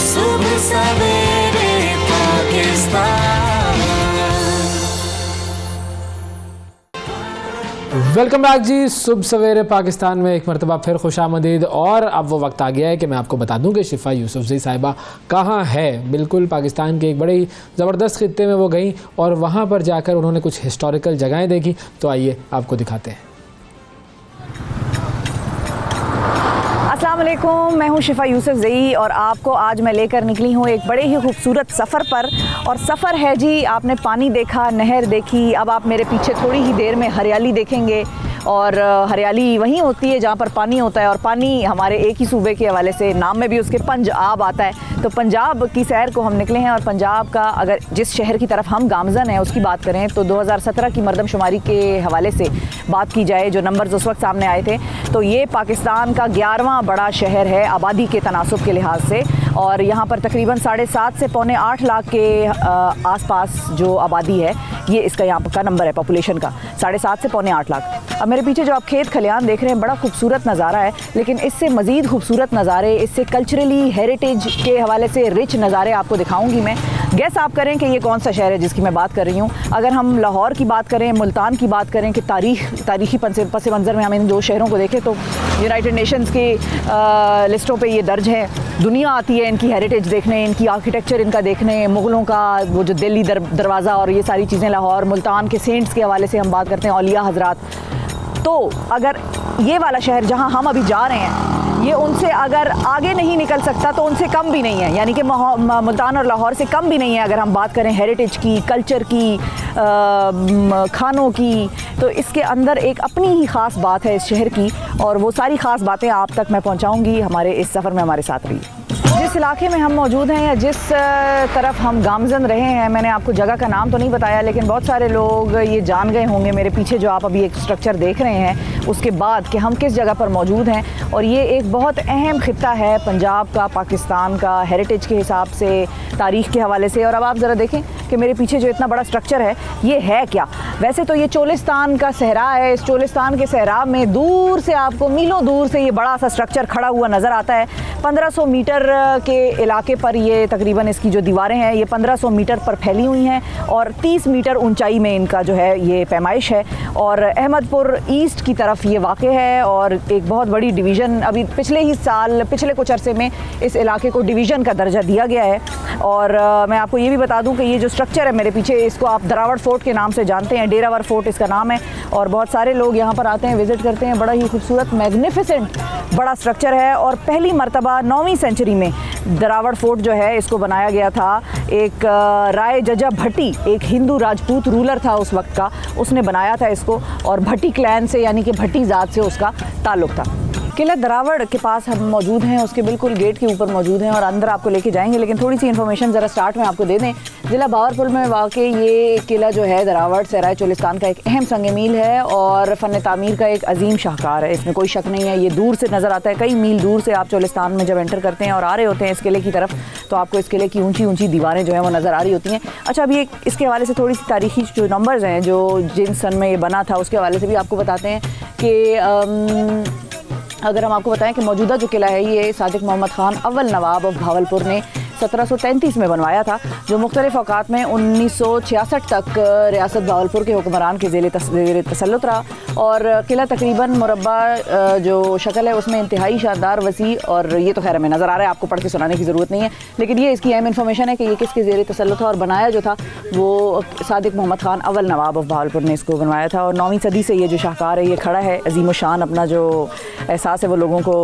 सुबह सवेरे पाकिस्तान। वेलकम बैक जी। सुबह सवेरे पाकिस्तान में एक मरतबा फिर खुशामदीद। और अब वो वक्त आ गया है कि मैं आपको बता दूं कि शिफा यूसुफजई साहिबा कहाँ है। बिल्कुल पाकिस्तान के एक बड़े ही ज़बरदस्त खित्ते में वो गई और वहाँ पर जाकर उन्होंने कुछ हिस्टोरिकल जगहें देखी। तो आइए आपको दिखाते हैं। अस्सलाम वालेकुम, मैं हूँ शिफा यूसुफजई और आपको आज मैं लेकर निकली हूँ एक बड़े ही खूबसूरत सफ़र पर। और सफ़र है जी, आपने पानी देखा, नहर देखी, अब आप मेरे पीछे थोड़ी ही देर में हरियाली देखेंगे। और हरियाली वहीं होती है जहाँ पर पानी होता है। और पानी हमारे एक ही सूबे के हवाले से नाम में भी उसके पंजाब आता है। तो पंजाब की सैर को हम निकले हैं। और पंजाब का अगर जिस शहर की तरफ हम गामज़न हैं उसकी बात करें तो 2017 की मरदमशुमारी के हवाले से बात की जाए, जो नंबर्स उस वक्त सामने आए थे, तो ये पाकिस्तान का 11वां बड़ा शहर है आबादी के तनासुब के लिहाज से। और यहाँ पर तकरीबन 7.5 से पौने 8 लाख के आसपास जो आबादी है, ये इसका यहाँ का नंबर है पॉपुलेशन का, 7.5 से पौने 8 लाख। अब मेरे पीछे जो आप खेत खलियान देख रहे हैं, बड़ा खूबसूरत नज़ारा है। लेकिन इससे मज़ीद खूबसूरत नज़ारे, इससे कल्चरली हेरिटेज के हवाले से रिच नज़ारे आपको दिखाऊंगी मैं। गैस आप करें कि ये कौन सा शहर है जिसकी मैं बात कर रही हूँ। अगर हम लाहौर की बात करें, मुल्तान की बात करें कि तारीखी पस मंज़र में हम इन दो शहरों को देखें तो यूनाइटेड नेशंस की लिस्टों पे ये दर्ज है। दुनिया आती है इनकी हेरिटेज देखने, इनकी आर्किटेक्चर इनका देखने, मुग़लों का वो जो दिल्ली दरवाज़ा और ये सारी चीज़ें, लाहौर मुल्तान के सेंट्स के हवाले से हम बात करते हैं, औलिया हज़रात। तो अगर ये वाला शहर जहाँ हम अभी जा रहे हैं ये उनसे अगर आगे नहीं निकल सकता तो उनसे कम भी नहीं है, यानी कि मुल्तान और लाहौर से कम भी नहीं है अगर हम बात करें हेरिटेज की, कल्चर की, खानों की। तो इसके अंदर एक अपनी ही ख़ास बात है इस शहर की, और वो सारी ख़ास बातें आप तक मैं पहुंचाऊंगी हमारे इस सफ़र में हमारे साथ रहिए। जिस इलाके में हम मौजूद हैं या जिस तरफ हम गामजन रहे हैं, मैंने आपको जगह का नाम तो नहीं बताया, लेकिन बहुत सारे लोग ये जान गए होंगे मेरे पीछे जो आप अभी एक स्ट्रक्चर देख रहे हैं उसके बाद कि हम किस जगह पर मौजूद हैं। और ये एक बहुत अहम खित्ता है पंजाब का, पाकिस्तान का, हेरिटेज के हिसाब से, तारीख़ के हवाले से। और अब आप ज़रा देखें कि मेरे पीछे जो इतना बड़ा स्ट्रक्चर है ये है क्या। वैसे तो ये चोलिस्तान का सहरा है, इस चोलिस्तान के सहरा में दूर से आपको मीलों दूर से ये बड़ा सा स्ट्रक्चर खड़ा हुआ नज़र आता है। 1500 मीटर के इलाके पर ये तकरीबन इसकी जो दीवारें हैं ये 1500 मीटर पर फैली हुई हैं और 30 मीटर ऊंचाई में इनका जो है ये पैमाइश है। और अहमदपुर ईस्ट की तरफ ये वाक़ है और एक बहुत बड़ी डिवीज़न अभी पिछले कुछ अरसे में इस इलाके को डिवीज़न का दर्जा दिया गया है। और मैं आपको ये भी बता दूं कि ये जो स्ट्रक्चर है मेरे पीछे, इसको आप दरावड़ फोर्ट के नाम से जानते हैं, डेरावर फोर्ट इसका नाम है। और बहुत सारे लोग यहाँ पर आते हैं, विज़िट करते हैं। बड़ा ही खूबसूरत मैग्निफिसेंट बड़ा स्ट्रक्चर है और पहली मरतबा 9वीं सेंचुरी में दरावड़ फोर्ट जो है इसको बनाया गया था। एक राय जजा भट्टी, एक हिंदू राजपूत रूलर था उस वक्त का, उसने बनाया था इसको और भट्टी क्लैन से यानी कि भट्टी ज़ात से उसका ताल्लुक़ था। किला दरावड़ के पास हम मौजूद हैं, उसके बिल्कुल गेट के ऊपर मौजूद हैं और अंदर आपको लेके जाएंगे। लेकिन थोड़ी सी इन्फॉर्मेशन ज़रा स्टार्ट में आपको दे दें। ज़िला बावरपुर में वाक़ ये किला जो है दरावड़ सहराए चोलिस्तान का एक अहम संग मील है और फ़न तामीर का एक अजीम शाहकार है, इसमें कोई शक नहीं है। ये दूर से नज़र आता है, कई मील दूर से आप चोलिस्तान में जब एंटर करते हैं और आ रहे होते हैं इस किले की तरफ तो आपको इस किले की ऊँची ऊँची दीवारें जो हैं वो नज़र आ रही होती हैं। अच्छा, अभी इसके हवाले से थोड़ी सी तारीखी जो नंबर्स हैं जो जिन सन में ये बना था उसके हवाले से भी आपको बताते हैं कि अगर हम आपको बताएं कि मौजूदा जो किला है ये सादिक मोहम्मद ख़ान अव्वल नवाब ऑफ भावलपुर ने 1733 में बनवाया था, जो मुख्तलिफ औकात में 1966 तक रियासत भावलपुर के हुक्मरान के ज़ेर तसल्लुत रहा। और किला तकरीबन मुरब्बा जो शक्ल है उसमें इंतहाई शानदार, वसी, और ये तो खैर हमें नज़र आ रहा है, आपको पढ़ के सुनाने की ज़रूरत नहीं है, लेकिन ये इसकी अहम इन्फॉर्मेशन है कि ये किसके ज़ेर तसल्लुत था। और बनाया जो था वो सादिक मोहम्मद ख़ान अव्वल नवाब ऑफ भावलपुर ने इसको बनवाया था। और 9वीं सदी से ये जो शाहकार है ये खड़ा है, अजीम शान अपना जो एहसास है वो लोगों को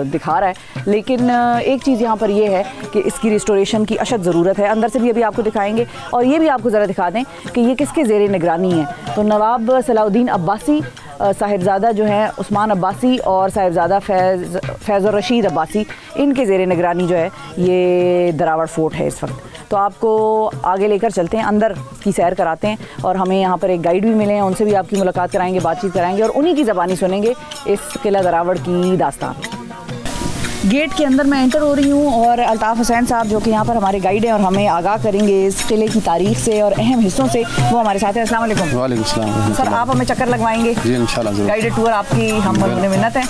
दिखा रहा है। लेकिन एक चीज़ यहाँ पर यह है कि इसकी रिस्टोरेशन की अशद ज़रूरत है। अंदर से भी अभी आपको दिखाएंगे और ये भी आपको ज़रा दिखा दें कि ये किसके ज़ेर निगरानी है। तो नवाब सलाउद्दीन अब्बासी, साहिबजादा जो हैं उस्मान अब्बासी और साहिबजादा फैज़ रशीद अब्बासी, इनके ज़ेर निगरानी जो है ये दरावड़ फोर्ट है इस वक्त। तो आपको आगे लेकर चलते हैं, अंदर की सैर कराते हैं और हमें यहाँ पर एक गाइड भी मिले हैं, उनसे भी आपकी मुलाकात कराएंगे, बातचीत कराएंगे और उन्हीं की ज़बानी सुनेंगे इस किला दरावड़ की दास्तान। गेट के अंदर मैं एंटर हो रही हूँ और अल्ताफ़ हुसैन साहब जो कि यहाँ पर हमारे गाइड हैं और हमें आगाह करेंगे इस किले की तारीख से और अहम हिस्सों से, वो हमारे साथ हैं। अस्सलाम वालेकुम। वालेकुम सलाम। सर, आप हमें चक्कर लगवाएंगे? जी इंशाल्लाह ज़रूर। गाइडेड टूर आपकी हम मिन्नत है।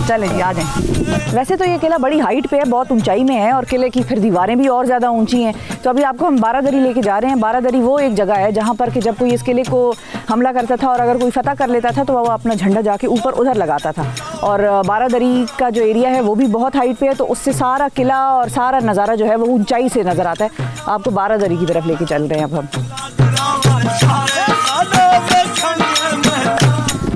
चले जी, आ जाएँ। वैसे तो ये किला बड़ी हाइट पे है, बहुत ऊंचाई में है और किले की फिर दीवारें भी और ज़्यादा ऊंची हैं। तो अभी आपको हम बारादरी लेके जा रहे हैं। बारादरी वो एक जगह है जहाँ पर कि जब कोई इस किले को हमला करता था और अगर कोई फतह कर लेता था तो वो अपना झंडा जाके ऊपर उधर लगाता था। और बारादरी का जो एरिया है वो भी बहुत हाइट पे है, तो उससे सारा किला और सारा नज़ारा जो है वो ऊंचाई से नज़र आता है। आपको बारादरी की तरफ लेके चल रहे हैं अब हम।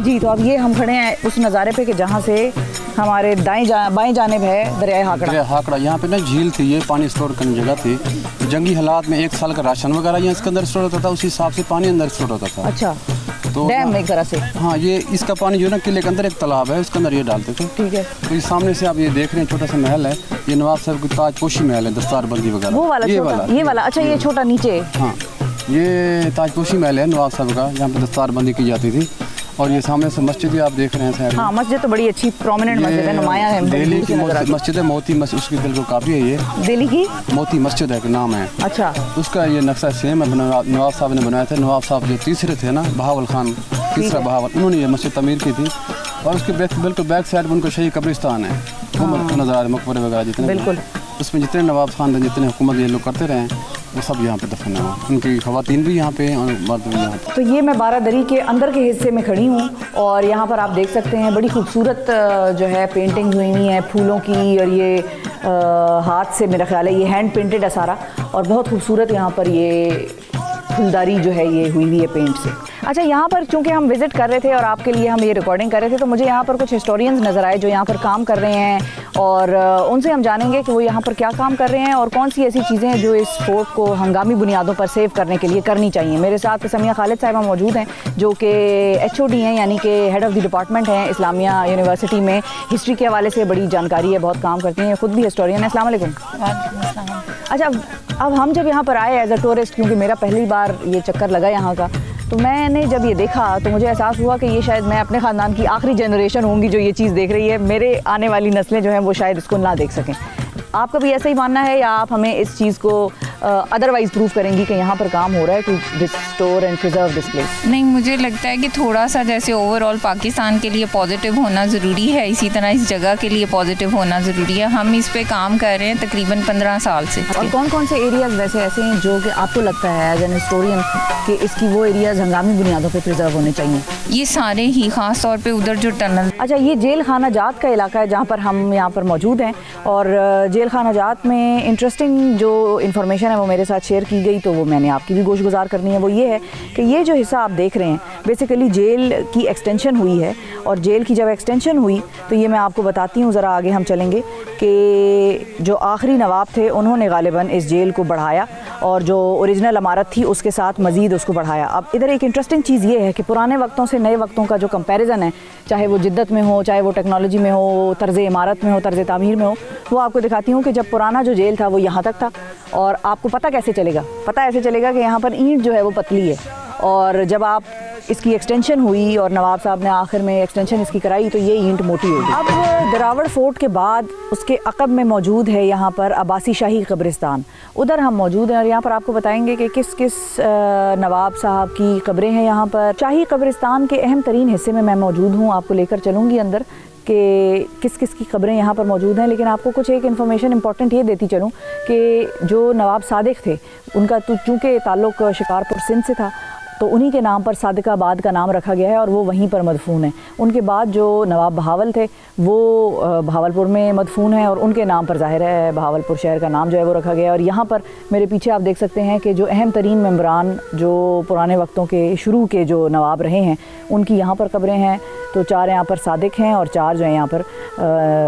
जी, तो अब ये हम खड़े हैं उस नज़ारे पे कि जहाँ से हमारे बाएं जानिब है दरिया हाकड़ा। यहाँ पे ना झील थी, ये पानी स्टोर करने जगह थी। जंगी हालात में 1 साल का राशन वगैरह यहाँ इसके अंदर स्टोर होता था, उसी हिसाब से पानी अंदर स्टोर होता था। अच्छा, तो डैम एक तरह से। हाँ, ये इसका पानी जो है ना किले के अंदर एक तालाब है, उसके अंदर ये डालते थे। ठीक है। तो इस सामने से आप ये देख रहे हैं छोटा सा महल है, ये नवाब साहब की ताजपोशी महल है, दस्तारबंदी वगैरह। वो वाला ये वाला। अच्छा, ये छोटा नीचे। हाँ, ये ताजपोशी महल है नवाब साहब का, यहाँ पे दस्तारबंदी की जाती थी। और ये सामने से मस्जिद भी आप देख रहे हैं साइड में। हाँ, मस्जिद तो बड़ी अच्छी प्रोमिनेंट मस्जिद है, नुमाया है। दिल्ली की मस्जिद है, मोती मस्जिद, उसकी दिल को काफ़ी है। ये दिल्ली की मोती मस्जिद है, नाम है। अच्छा, उसका ये नक्शा सेम है, नवाब साहब ने बनाया था। नवाब साहब जो तीसरे थे ना, बहावल खान, तीसरा बहावल, उन्होंने ये मस्जिद तमीर की थी। और उसके बिल्कुल बैक साइड में उनको शहीद कब्रिस्तान है, वो नज़र आ रहा है, मकबरे वगैरह जितने। बिल्कुल। उसमें जितने नवाब खानदान जितने हुकूमत ये लोग करते रहे वो सब यहाँ पे दफन है। उनकी ख़वातीन भी यहाँ पे हैं और मर्द भी यहाँ पे। तो ये मैं बारादरी के अंदर के हिस्से में खड़ी हूँ और यहाँ पर आप देख सकते हैं बड़ी खूबसूरत जो है पेंटिंग हुई हुई है फूलों की, और ये हाथ से मेरा ख्याल है ये हैंड पेंटेड है सारा, और बहुत खूबसूरत यहाँ पर ये फुलदारी जो है ये हुई हुई है पेंट से। अच्छा, यहाँ पर चूँकि हम विज़िट कर रहे थे और आपके लिए हम ये रिकॉर्डिंग कर रहे थे, तो मुझे यहाँ पर कुछ हिस्टोरियंस नज़र आए जो यहाँ पर काम कर रहे हैं, और उनसे हम जानेंगे कि वो यहाँ पर क्या काम कर रहे हैं और कौन सी ऐसी चीज़ें हैं जो इस फोर्ट को हंगामी बुनियादों पर सेव करने के लिए करनी चाहिए। मेरे साथ समिया खालिद साहिबा मौजूद हैं जो कि HOD हैं, यानी कि हेड ऑफ़ द डिपार्टमेंट हैं इस्लामिया यूनिवर्सिटी में। हिस्ट्री के हवाले से बड़ी जानकारी है, बहुत काम करती हैं, ख़ुद भी हिस्टोरियन है। अस्सलाम वालेकुम। अच्छा, अब हम जब यहाँ पर आए एज अ टूरिस्ट, क्योंकि मेरा पहली बार ये चक्कर लगा यहाँ का, तो मैंने जब ये देखा तो मुझे एहसास हुआ कि ये शायद मैं अपने ख़ानदान की आखिरी जनरेशन होंगी जो ये चीज़ देख रही है। मेरे आने वाली नस्लें जो हैं वो शायद इसको ना देख सकें। आपका भी ऐसा ही मानना है या आप हमें इस चीज़ को अदरवाइज़ प्रूव करेंगी कि यहाँ पर काम हो रहा है to restore and preserve this place? नहीं, मुझे लगता है कि थोड़ा सा जैसे ओवरऑल पाकिस्तान के लिए पॉजिटिव होना ज़रूरी है, इसी तरह इस जगह के लिए पॉजिटिव होना ज़रूरी है। हम इस पे काम कर रहे हैं तकरीबन 15 साल से। और कौन कौन से एरियाज़ वैसे ऐसे हैं जो कि आपको लगता है एज एन हिस्टोरियन कि इसकी वो एरियाज़ हंगामी बुनियादों पर प्रिजर्व होने चाहिए? ये सारे ही, ख़ास तौर पे उधर जो टनल। अच्छा, ये जेल खाना जात का इलाका है जहाँ पर हम यहाँ पर मौजूद हैं, और जेल खाना जात में इंटरेस्टिंग जो इन्फॉर्मेशन है वो मेरे साथ शेयर की गई, तो वो मैंने आपकी भी गोशगुजार करनी है। वो ये है कि ये जो हिस्सा आप देख रहे हैं बेसिकली जेल की एक्सटेंशन हुई है, और जेल की जब एक्सटेंशन हुई तो ये मैं आपको बताती हूँ, ज़रा आगे हम चलेंगे, कि जो आखिरी नवाब थे उन्होंने गालिबन इस जेल को बढ़ाया और जो ओरिजिनल इमारत थी उसके साथ मज़ीद उसको बढ़ाया। अब इधर एक इंटरेस्टिंग चीज़ ये है कि पुराने वक्तों से नए वक्तों का जो कंपैरिजन है, चाहे वो जिद्दत में हो, चाहे वो टेक्नोलॉजी में हो, तर्ज़ इमारत में हो, तर्ज़ तामीर में हो, वो आपको दिखाती हूँ कि जब पुराना जो जेल था वो यहाँ तक था। और आपको पता कैसे चलेगा? पता ऐसे चलेगा कि यहाँ पर ईंट जो है वो पतली है, और जब आप इसकी एक्सटेंशन हुई और नवाब साहब ने आखिर में एक्सटेंशन इसकी कराई तो ये ईंट मोटी हो गई। अब दरावड़ फोर्ट के बाद उसके अकब में मौजूद है यहाँ पर अब्बासी शाही कब्रिस्तान, उधर हम मौजूद हैं, और यहाँ पर आपको बताएंगे कि किस किस नवाब साहब की कब्रें हैं यहाँ पर। शाही कब्रिस्तान के अहम तरीन हिस्से में मैं मौजूद हूँ, आपको लेकर चलूँगी अंदर कि किस किस की कब्रें यहाँ पर मौजूद हैं। लेकिन आपको कुछ एक इन्फॉर्मेशन इंपॉर्टेंट ये देती चलूँ कि जो नवाब सादिक थे उनका तो चूँकि ताल्लुक़ शिकारपुर सिंध से था, तो उन्हीं के नाम पर सादिकाबाद का नाम रखा गया है और वो वहीं पर मदफून है। उनके बाद जो नवाब बहावल थे वो बहावलपुर में मदफून है, और उनके नाम पर ज़ाहिर है बहावलपुर शहर का नाम जो है वो रखा गया है। और यहाँ पर मेरे पीछे आप देख सकते हैं कि जो अहम तरीन मेम्बरान जो पुराने वक्तों के शुरू के जो नवाब रहे हैं उनकी यहाँ पर कब्रें हैं। तो 4 यहाँ पर सादिक हैं और 4 जो हैं यहाँ पर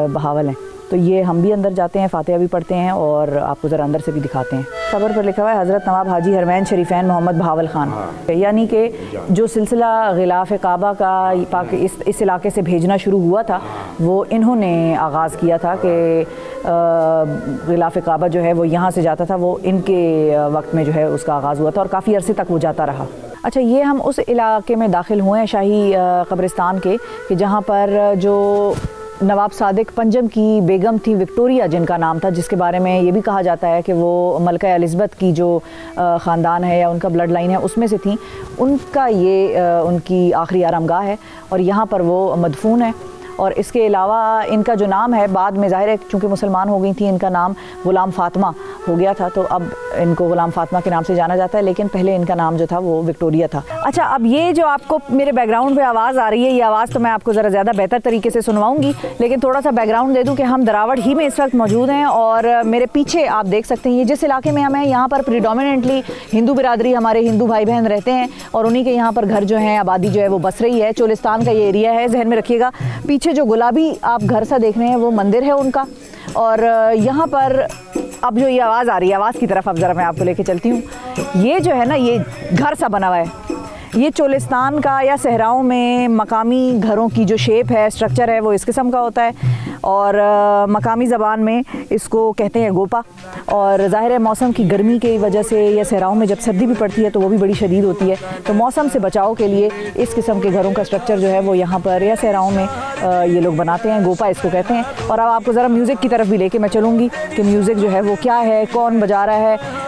बहावल हैं। तो ये हम भी अंदर जाते हैं, फातिहा भी पढ़ते हैं और आपको ज़रा अंदर से भी दिखाते हैं। खबर पर लिखा हुआ है हज़रत नवाब हाजी हरमैन शरीफैन मोहम्मद बहावल ख़ान, यानी कि जो सिलसिला ग़िलाफ़ काबा का इस इलाके से भेजना शुरू हुआ था वो इन्होंने आगाज़ किया था कि ग़िलाफ़ काबा जो है वो यहाँ से जाता था, वो इनके वक्त में जो है उसका आगाज़ हुआ था और काफ़ी अरसे तक वो जाता रहा। अच्छा, ये हम उस इलाके में दाखिल हुए हैं शाही कब्रिस्तान के, कि जहाँ पर जो नवाब सादिक पंजम की बेगम थी विक्टोरिया जिनका नाम था, जिसके बारे में ये भी कहा जाता है कि वो मलका एलिज़ाबेथ की जो ख़ानदान है या उनका ब्लड लाइन है उसमें से थी, उनका ये उनकी आखिरी आरामगाह है और यहाँ पर वो मदफून है। और इसके अलावा इनका जो नाम है बाद में ज़ाहिर है चूँकि मुसलमान हो गई थी इनका नाम ग़ुलाम फ़ातिमा हो गया था, तो अब इनको ग़ुलाम फ़ातिमा के नाम से जाना जाता है, लेकिन पहले इनका नाम जो था वो विक्टोरिया था। अच्छा, अब ये जो आपको मेरे बैकग्राउंड पे आवाज़ आ रही है, ये आवाज़ तो मैं आपको ज़रा ज़्यादा बेहतर तरीके से सुनवाऊंगी, लेकिन थोड़ा सा बैकग्राउंड दे दूँ कि हम दरावड़ ही में इस वक्त मौजूद हैं और मेरे पीछे आप देख सकते हैं ये जिस इलाके में हम हैं यहाँ पर प्रीडोमिनेंटली हिंदू बिरादरी, हमारे हिंदू भाई बहन रहते हैं और उन्हीं के यहाँ पर घर जो हैं, आबादी जो है वो बस रही है। चोलिस्तान का ये एरिया है, जहन में रखिएगा। पीछे जो गुलाबी आप घर सा देख रहे हैं वो मंदिर है उनका, और यहाँ पर अब जो ये आवाज़ आ रही है, आवाज़ की तरफ अब ज़रा मैं आपको लेके चलती हूँ। ये जो है ना, ये घर सा बना हुआ है, ये चोलिस्तान का या सहराओं में मकामी घरों की जो शेप है, स्ट्रक्चर है, वो इस किस्म का होता है और मकामी ज़बान में इसको कहते हैं गोपा। और ज़ाहिर है मौसम की गर्मी की वजह से या सहराओं में जब सर्दी भी पड़ती है तो वो भी बड़ी शदीद होती है, तो मौसम से बचाव के लिए इस किस्म के घरों का स्ट्रक्चर जो है वो यहाँ पर या सहराओं में ये लोग बनाते हैं, गोपा इसको कहते हैं। और अब आपको ज़रा म्यूज़िक की तरफ भी लेके मैं चलूँगी कि म्यूज़िक जो है वो क्या है, कौन बजा रहा है।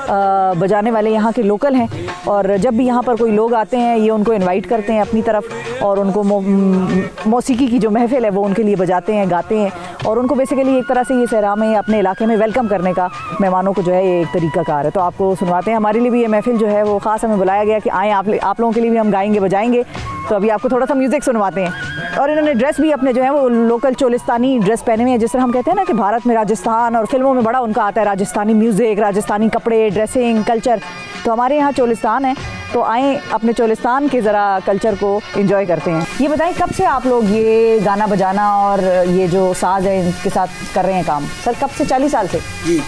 बजाने वाले यहाँ के लोकल हैं और जब भी यहाँ पर कोई लोग आते हैं ये उनको इनवाइट करते हैं अपनी तरफ और उनको मौसीकी की जो महफिल है वो उनके लिए बजाते हैं, गाते हैं और उनको बेसिकली एक तरह से ये सहरा में अपने इलाके में वेलकम करने का मेहमानों को जो है ये एक तरीका कार है। तो आपको सुनवाते हैं। हमारे लिए भी ये महफिल जो है वो ख़ास हमें बुलाया गया कि आएँ आप लोगों के लिए भी हम गाएंगे बजाएंगे। तो अभी आपको थोड़ा सा म्यूज़िक सुनवाते हैं। और इन्होंने ड्रेस भी अपने जो है वो लोकल चोलिस्तानी ड्रेस पहने हुए हैं। जिस तरह हम कहते हैं ना कि भारत में राजस्थान और फिल्मों में बड़ा उनका आता है राजस्थानी म्यूज़िक, राजस्थानी कपड़े, ड्रेसिंग, कल्चर। तो हमारे यहाँ चोलिस्तान है तो आएँ अपने चोलिस्तान के ज़रा कल्चर को एंजॉय करते हैं। ये बताएं कब से आप लोग ये गाना बजाना और ये जो साज है इनके साथ कर रहे हैं काम? सर कब से? 40 साल से जी।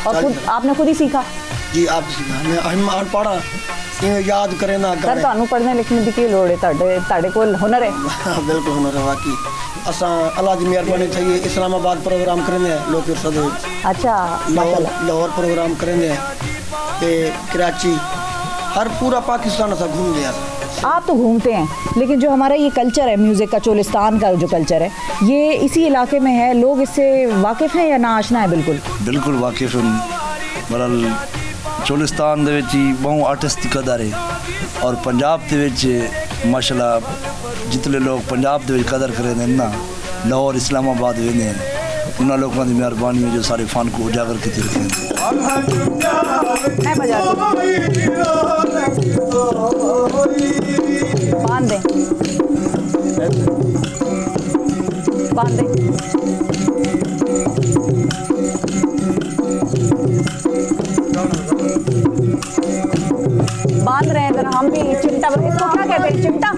और आपने खुद ही सीखा? जी आप सीखा। हम पढ़ा याद करें ना सर ਤੁਹਾਨੂੰ ਪੜ੍ਹਨੇ ਲਿਖਣੇ ਦੀ ਕੀ ਲੋੜ ਹੈ? ਤੁਹਾਡੇ ਕੋਲ ਹੁਨਰ ਹੈ। बिल्कुल हुनर है वाकई। असा अल्लाह की मेहरबानी चाहिए इस्लामाबाद प्रोग्राम करेंगे लोग सदे। अच्छा लाहौर प्रोग्राम करेंगे ते कराची हर पूरा पाकिस्तान सा घूम गया। आप तो घूमते हैं लेकिन जो हमारा ये कल्चर है म्यूज़िक का, चोलिस्तान का जो कल्चर है ये इसी इलाके में है, लोग इससे वाकिफ़ हैं या ना आशना है? बिल्कुल वाकिफ़ हैं। बहरहाल चोलिस्तान दे विच बहुत आर्टिस्ट की कदर है और पंजाब दे विच माशाल्लाह जितने लोग पंजाब दे विच कदर करें ना लाहौर इस्लामाबाद वेंदे हैं उन्होंने लोगों की मेहरबानी है जो सारे फन को उजागर करते रखे हैं। बांध रहे हैं जरा हम भी चिमटा। इसको क्या कहते हैं? चिमटा।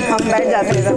हम बैठ जाते हैं।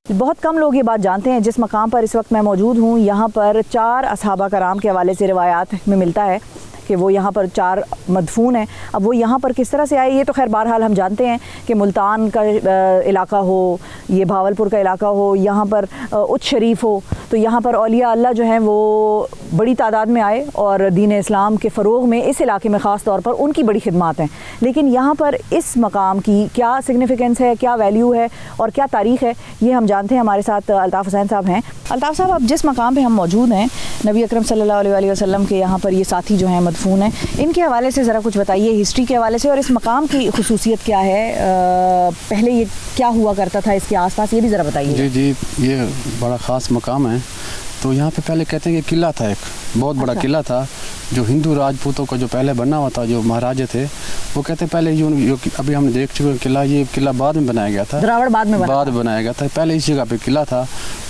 बहुत कम लोग ये बात जानते हैं। जिस मकाम पर इस वक्त मैं मौजूद हूँ यहाँ पर 4 असहाबा कराम के हवाले से रिवायात में मिलता है कि वो यहाँ पर 4 मदफून हैं। अब वो यहाँ पर किस तरह से आए ये तो खैर बहरहाल हम जानते हैं कि मुल्तान का इलाका हो, ये भावलपुर का इलाका हो, यहाँ पर उच्च शरीफ हो, तो यहाँ पर औलिया अल्लाह जो हैं वो बड़ी तादाद में आए और दीन इस्लाम के फ़रोग़ में इस इलाके में ख़ास तौर पर उनकी बड़ी खिदमात हैं। लेकिन यहाँ पर इस मकाम की क्या सिग्निफिकेंस है, क्या वैल्यू है और क्या तारीख़ है ये हम जानते हैं। हमारे साथ अल्ताफ़ हुसैन साहब हैं। अल्ताफ़ साहब, अब जिस मकाम पर हम मौजूद हैं नबी अकरम सल्लल्लाहु अलैहि वसल्लम के यहाँ पर ये साथी जो हैं मदफून हैं, इनके हवाले से ज़रा कुछ बताइए, हिस्ट्री के हवाले से, और इस मकाम की खुसूसियत क्या है, पहले ये क्या हुआ करता था इसके आसपास, ये भी ज़रा बताइए। जी, ये बड़ा ख़ास मकाम है। तो यहाँ पे पहले कहते हैं कि किला था, एक बहुत बड़ा किला था जो हिंदू राजपूतों का जो पहले बना हुआ था, जो महाराजे थे वो कहते हैं पहले जो अभी हमने देख चुके किला, ये किला बाद में बनाया गया था, द्रावड़ बाद में बनाया गया था। पहले इस जगह पे किला था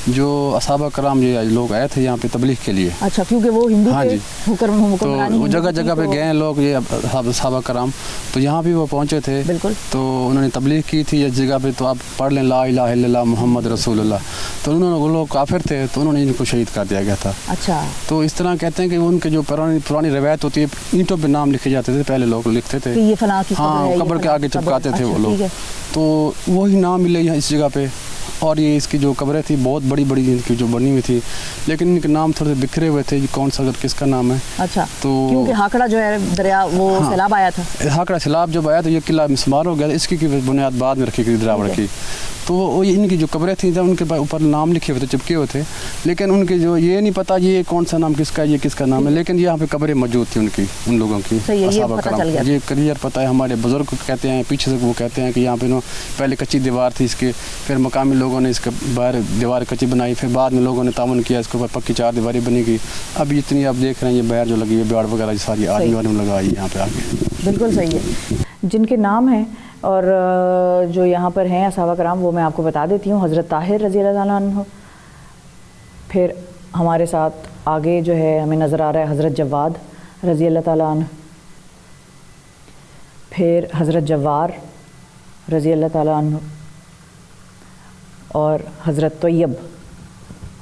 जो असहाबा कराम ये लोग आए थे यहाँ पे तबलीग के लिए। अच्छा, क्योंकि वो हिंदू हाँ जी, तो जगह जगह पे गए लोग ये असहाबा कराम, तो यहाँ भी वो पहुँचे थे। बिल्कुल। तो उन्होंने तबलीग की थी इस जगह पे, तो आप पढ़ लें ला इलाहा इल्लल्लाह मुहम्मद रसूलुल्लाह। तो उन्होंने, वो लोग काफिर थे तो उन्होंने इनको शहीद कर दिया गया था। अच्छा। तो इस तरह कहते हैं कि उनके जो पुरानी रवायत होती है, ईंटों पे नाम लिखे जाते थे, पहले लोग लिखते थे, ये फलां की हाँ, कब्र के आगे चिपकाते थे वो लोग। तो वही नाम मिले यहाँ इस जगह पे। और ये इसकी जो कब्रें थी बहुत बड़ी बड़ी इनकी जो बनी हुई थी, लेकिन इनके नाम थोड़े बिखरे हुए थे, कौन सा किसका नाम है। अच्छा। तो क्योंकि हाकड़ा जो है दरिया वो सैलाब आया था, हाकड़ा सैलाब जब आया तो ये किला मिसमार हो गया, इसकी बुनियाद बाद में रखी गई द्रावड़ की। तो वो इनकी जो कब्रें थी जब उनके ऊपर नाम लिखे हुए थे, चिपके हुए थे, लेकिन उनके जो ये नहीं पता ये कौन सा नाम किसका, ये किसका नाम है, लेकिन यहाँ पे कब्रें मौजूद थी उनकी, उन लोगों की। ये क्लियर पता है, हमारे बुजुर्ग कहते हैं, पीछे से वो कहते हैं कि यहाँ पे पहले कच्ची दीवार थी इसके, फिर मकामी लोगों ने इसके बाहर दीवार कच्ची बनाई, फिर बाद में लोगों ने तामुन किया, इसके ऊपर पक्की 4 दीवारी बनी गई। अब इतनी आप देख रहे हैं ये बाहर जो लगी है बाड़ वगैरह सारी आदमी वाले लगाई यहाँ पे आगे। बिल्कुल सही है। जिनके नाम हैं और जो यहाँ पर हैं असहाबा कराम, वो मैं आपको बता देती हूँ। हज़रत ताहिर रज़ी अल्लाह ताला अन्हु, फिर हमारे साथ आगे जो है हमें नज़र आ रहा है हज़रत जवाद रज़ी अल्लाह ताला अन्हु, फिर हज़रत जवार रज़ी अल्लाह ताला अन्हु और हज़रत तैयब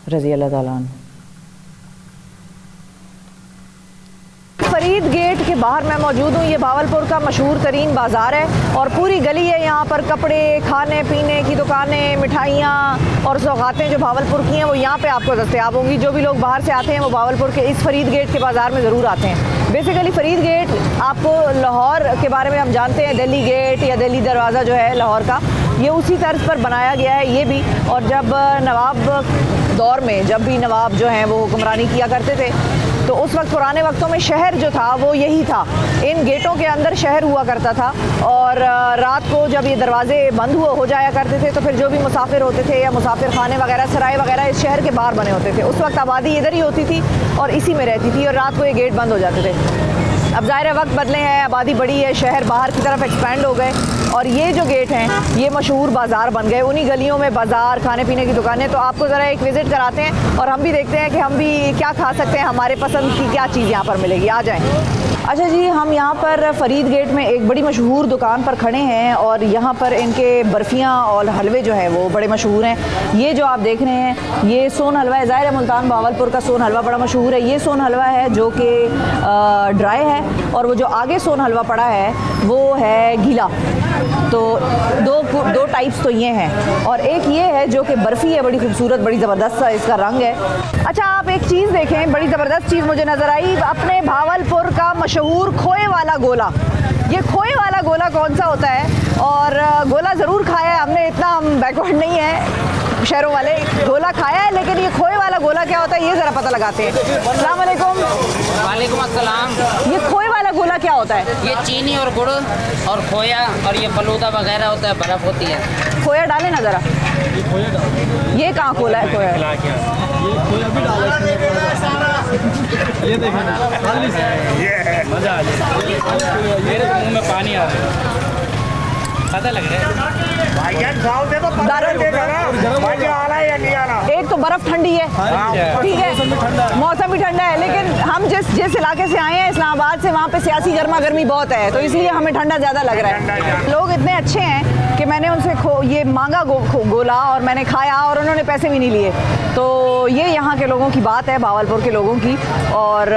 रज़ी अल्लाह ताला अन्हु। फरीद गेट के बाहर मैं मौजूद हूँ। ये भावलपुर का मशहूर तरीन बाज़ार है और पूरी गली है यहाँ पर कपड़े, खाने पीने की दुकानें, मिठाइयाँ और सौगातें जो भावलपुर की हैं वो यहाँ पे आपको दस्तयाब होंगी। जो भी लोग बाहर से आते हैं वो भावलपुर के इस फरीद गेट के बाज़ार में ज़रूर आते हैं। बेसिकली फरीद गेट आपको लाहौर के बारे में हम जानते हैं, दिल्ली गेट या दिल्ली दरवाज़ा जो है लाहौर का, ये उसी तर्ज पर बनाया गया है ये भी। और जब नवाब दौर में जब भी नवाब जो हैं वो हुक्मरानी किया करते थे तो उस वक्त पुराने वक्तों में शहर जो था वो यही था, इन गेटों के अंदर शहर हुआ करता था। और रात को जब ये दरवाजे बंद हो जाया करते थे तो फिर जो भी मुसाफिर होते थे या मुसाफिर खाने वगैरह, सराय वगैरह इस शहर के बाहर बने होते थे। उस वक्त आबादी इधर ही होती थी और इसी में रहती थी और रात को ये गेट बंद हो जाते थे। अब ज़ाहिर है वक्त बदले हैं, आबादी बढ़ी है, शहर बाहर की तरफ एक्सपैंड हो गए और ये जो गेट हैं ये मशहूर बाज़ार बन गए। उन्हीं गलियों में बाज़ार, खाने पीने की दुकानें। तो आपको ज़रा एक विज़िट कराते हैं और हम भी देखते हैं कि हम भी क्या खा सकते हैं, हमारे पसंद की क्या चीज़ यहाँ पर मिलेगी। आ जाएँ। अच्छा जी, हम यहाँ पर फरीद गेट में एक बड़ी मशहूर दुकान पर खड़े हैं और यहाँ पर इनके बर्फ़ियाँ और हलवे जो हैं वो बड़े मशहूर हैं। ये जो आप देख रहे हैं ये सोन हलवा है। ज़ाहिर है मुल्तान भावलपुर का सोन हलवा बड़ा मशहूर है। ये सोन हलवा है जो कि ड्राई है और वो जो आगे सोन हलवा पड़ा है वो है गीला। तो दो टाइप्स तो ये हैं और एक ये है जो कि बर्फ़ी है, बड़ी खूबसूरत, बड़ी ज़बरदस्त सा इसका रंग है। अच्छा, आप एक चीज़ देखें, बड़ी ज़बरदस्त चीज़ मुझे नज़र आई, अपने भावलपुर का मशहूर खोए वाला गोला। ये खोए वाला गोला कौन सा होता है? और गोला ज़रूर खाया है हमने, इतना हम बैकवर्ड नहीं है शहरों वाले, गोला खाया है, लेकिन ये खोए वाला गोला क्या होता है ये ज़रा पता लगाते हैं। अस्सलाम वालेकुम। वालेकुम अस्सलाम। ये खोए वाला गोला क्या होता है? ये चीनी और गुड़ और खोया और ये फलूदा वगैरह होता है, बर्फ़ होती है। खोया डालें ना ज़रा। ये कहाँ खोला है खोया? ये देखो ना, मजा आ जाए, मेरे मुंह में पानी आ रहा है, पता लग रहा है। एक तो बर्फ ठंडी है, ठीक है, मौसम भी ठंडा है, लेकिन हम जिस इलाके से आए हैं इस्लामाबाद से, वहाँ पे सियासी गर्मा गर्मी बहुत है तो इसलिए हमें ठंडा ज़्यादा लग रहा है। लोग इतने अच्छे हैं कि मैंने उनसे ये मांगा गोला और मैंने खाया और उन्होंने पैसे भी नहीं लिए। तो ये यहाँ के लोगों की बात है, भावलपुर के लोगों की, और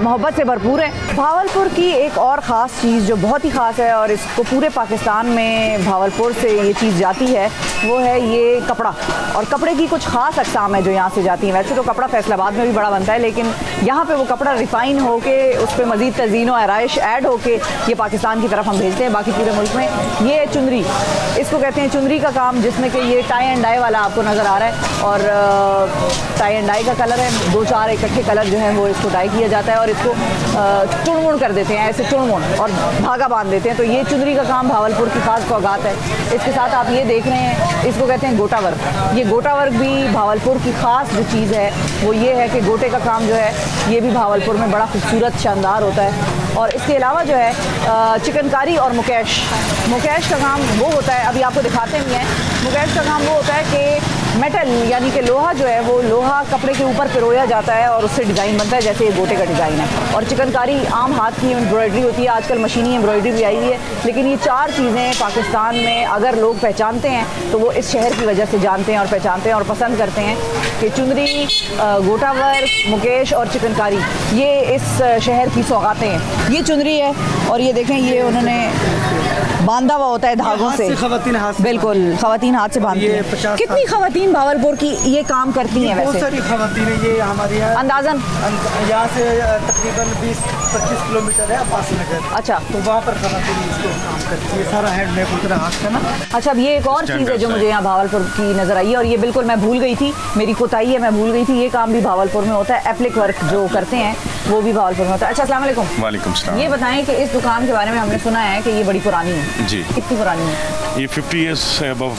मोहब्बत से भरपूर है। भावलपुर की एक और ख़ास चीज़ जो बहुत ही ख़ास है और इसको पूरे पाकिस्तान में भावलपुर से ये चीज़ जाती है वो है ये कपड़ा। और कपड़े की कुछ ख़ास अक़साम है जो यहाँ से जाती हैं। वैसे तो कपड़ा फैसलाबाद में भी बड़ा बनता है, लेकिन यहाँ पे वो कपड़ा रिफ़ाइन हो के उस पर मज़ीद तज़ीन व आराइश ऐड हो के ये पाकिस्तान की तरफ हम भेजते हैं बाकी पूरे मुल्क में। ये चुनरी, इसको कहते हैं चुनरी का काम, जिसमें कि ये टाई एंड डाई वाला आपको नज़र आ रहा है और टाई एंड डाई का कलर है, 2-4 इकट्ठे कलर जो है वो इसको डाई किया जाता है और इसको चुनमुन कर देते हैं, ऐसे चुनमुन और धागा बांध देते हैं। तो ये चुनरी का काम भावलपुर की ख़ास सौगात है। इसके साथ आप ये देख रहे हैं, इसको कहते हैं गोटा वर्क। ये गोटा वर्क भी भावलपुर की ख़ास जो चीज़ है वो ये है कि गोटे का काम जो है ये भी भावलपुर में बड़ा खूबसूरत शानदार होता है। और इसके अलावा जो है चिकनकारी और मुकेश का काम वो होता है, अभी आपको दिखाते भी हैं। मुकेश का काम वो होता है कि मेटल यानी कि लोहा जो है वो लोहा कपड़े के ऊपर पिरोया जाता है और उससे डिज़ाइन बनता है, जैसे ये गोटे का डिज़ाइन है। और चिकनकारी आम हाथ की एम्ब्रॉयडरी होती है, आजकल मशीनी एम्ब्रॉयडरी भी आई हुई है। लेकिन ये 4 चीज़ें पाकिस्तान में अगर लोग पहचानते हैं तो वो इस शहर की वजह से जानते हैं और पहचानते हैं और पसंद करते हैं कि चुनरी, गोटा वर्क, मुकेश और चिकनकारी ये इस शहर की सौगातें हैं। ये चुनरी है और ये देखें ये उन्होंने बांधा हुआ होता है धागों से, बिल्कुल ख़वातीन हाथ से बांधती हैं। कितनी ख़वातीन भावलपुर की ये काम करती हैं? वैसे बहुत सारी ख़वातीन, ये हमारी अंदाज़न यहाँ से तकरीबन 20 25 किलोमीटर है अब्बास नगर। अच्छा, तो वहाँ पर खरातून इसको काम करती है, सारा हैंडमेड उतना हाथ का ना। अच्छा, अब ये एक और चीज़ है जो मुझे यहाँ भावलपुर की नज़र आई है, और ये बिल्कुल मैं भूल गई थी, मेरी कोताही है, मैं भूल गई थी, ये काम भी भावलपुर में होता है। एप्लिक वर्क जो करते हैं वो भी भावलपुर में होता है। अच्छा, अस्सलाम वालेकुम। वालेकुम सलाम। ये बताएं कि इस दुकान के बारे में हमने सुना है कि ये बड़ी पुरानी है। जी। कितनी पुरानी है? ये 50 ईयर्स से अबव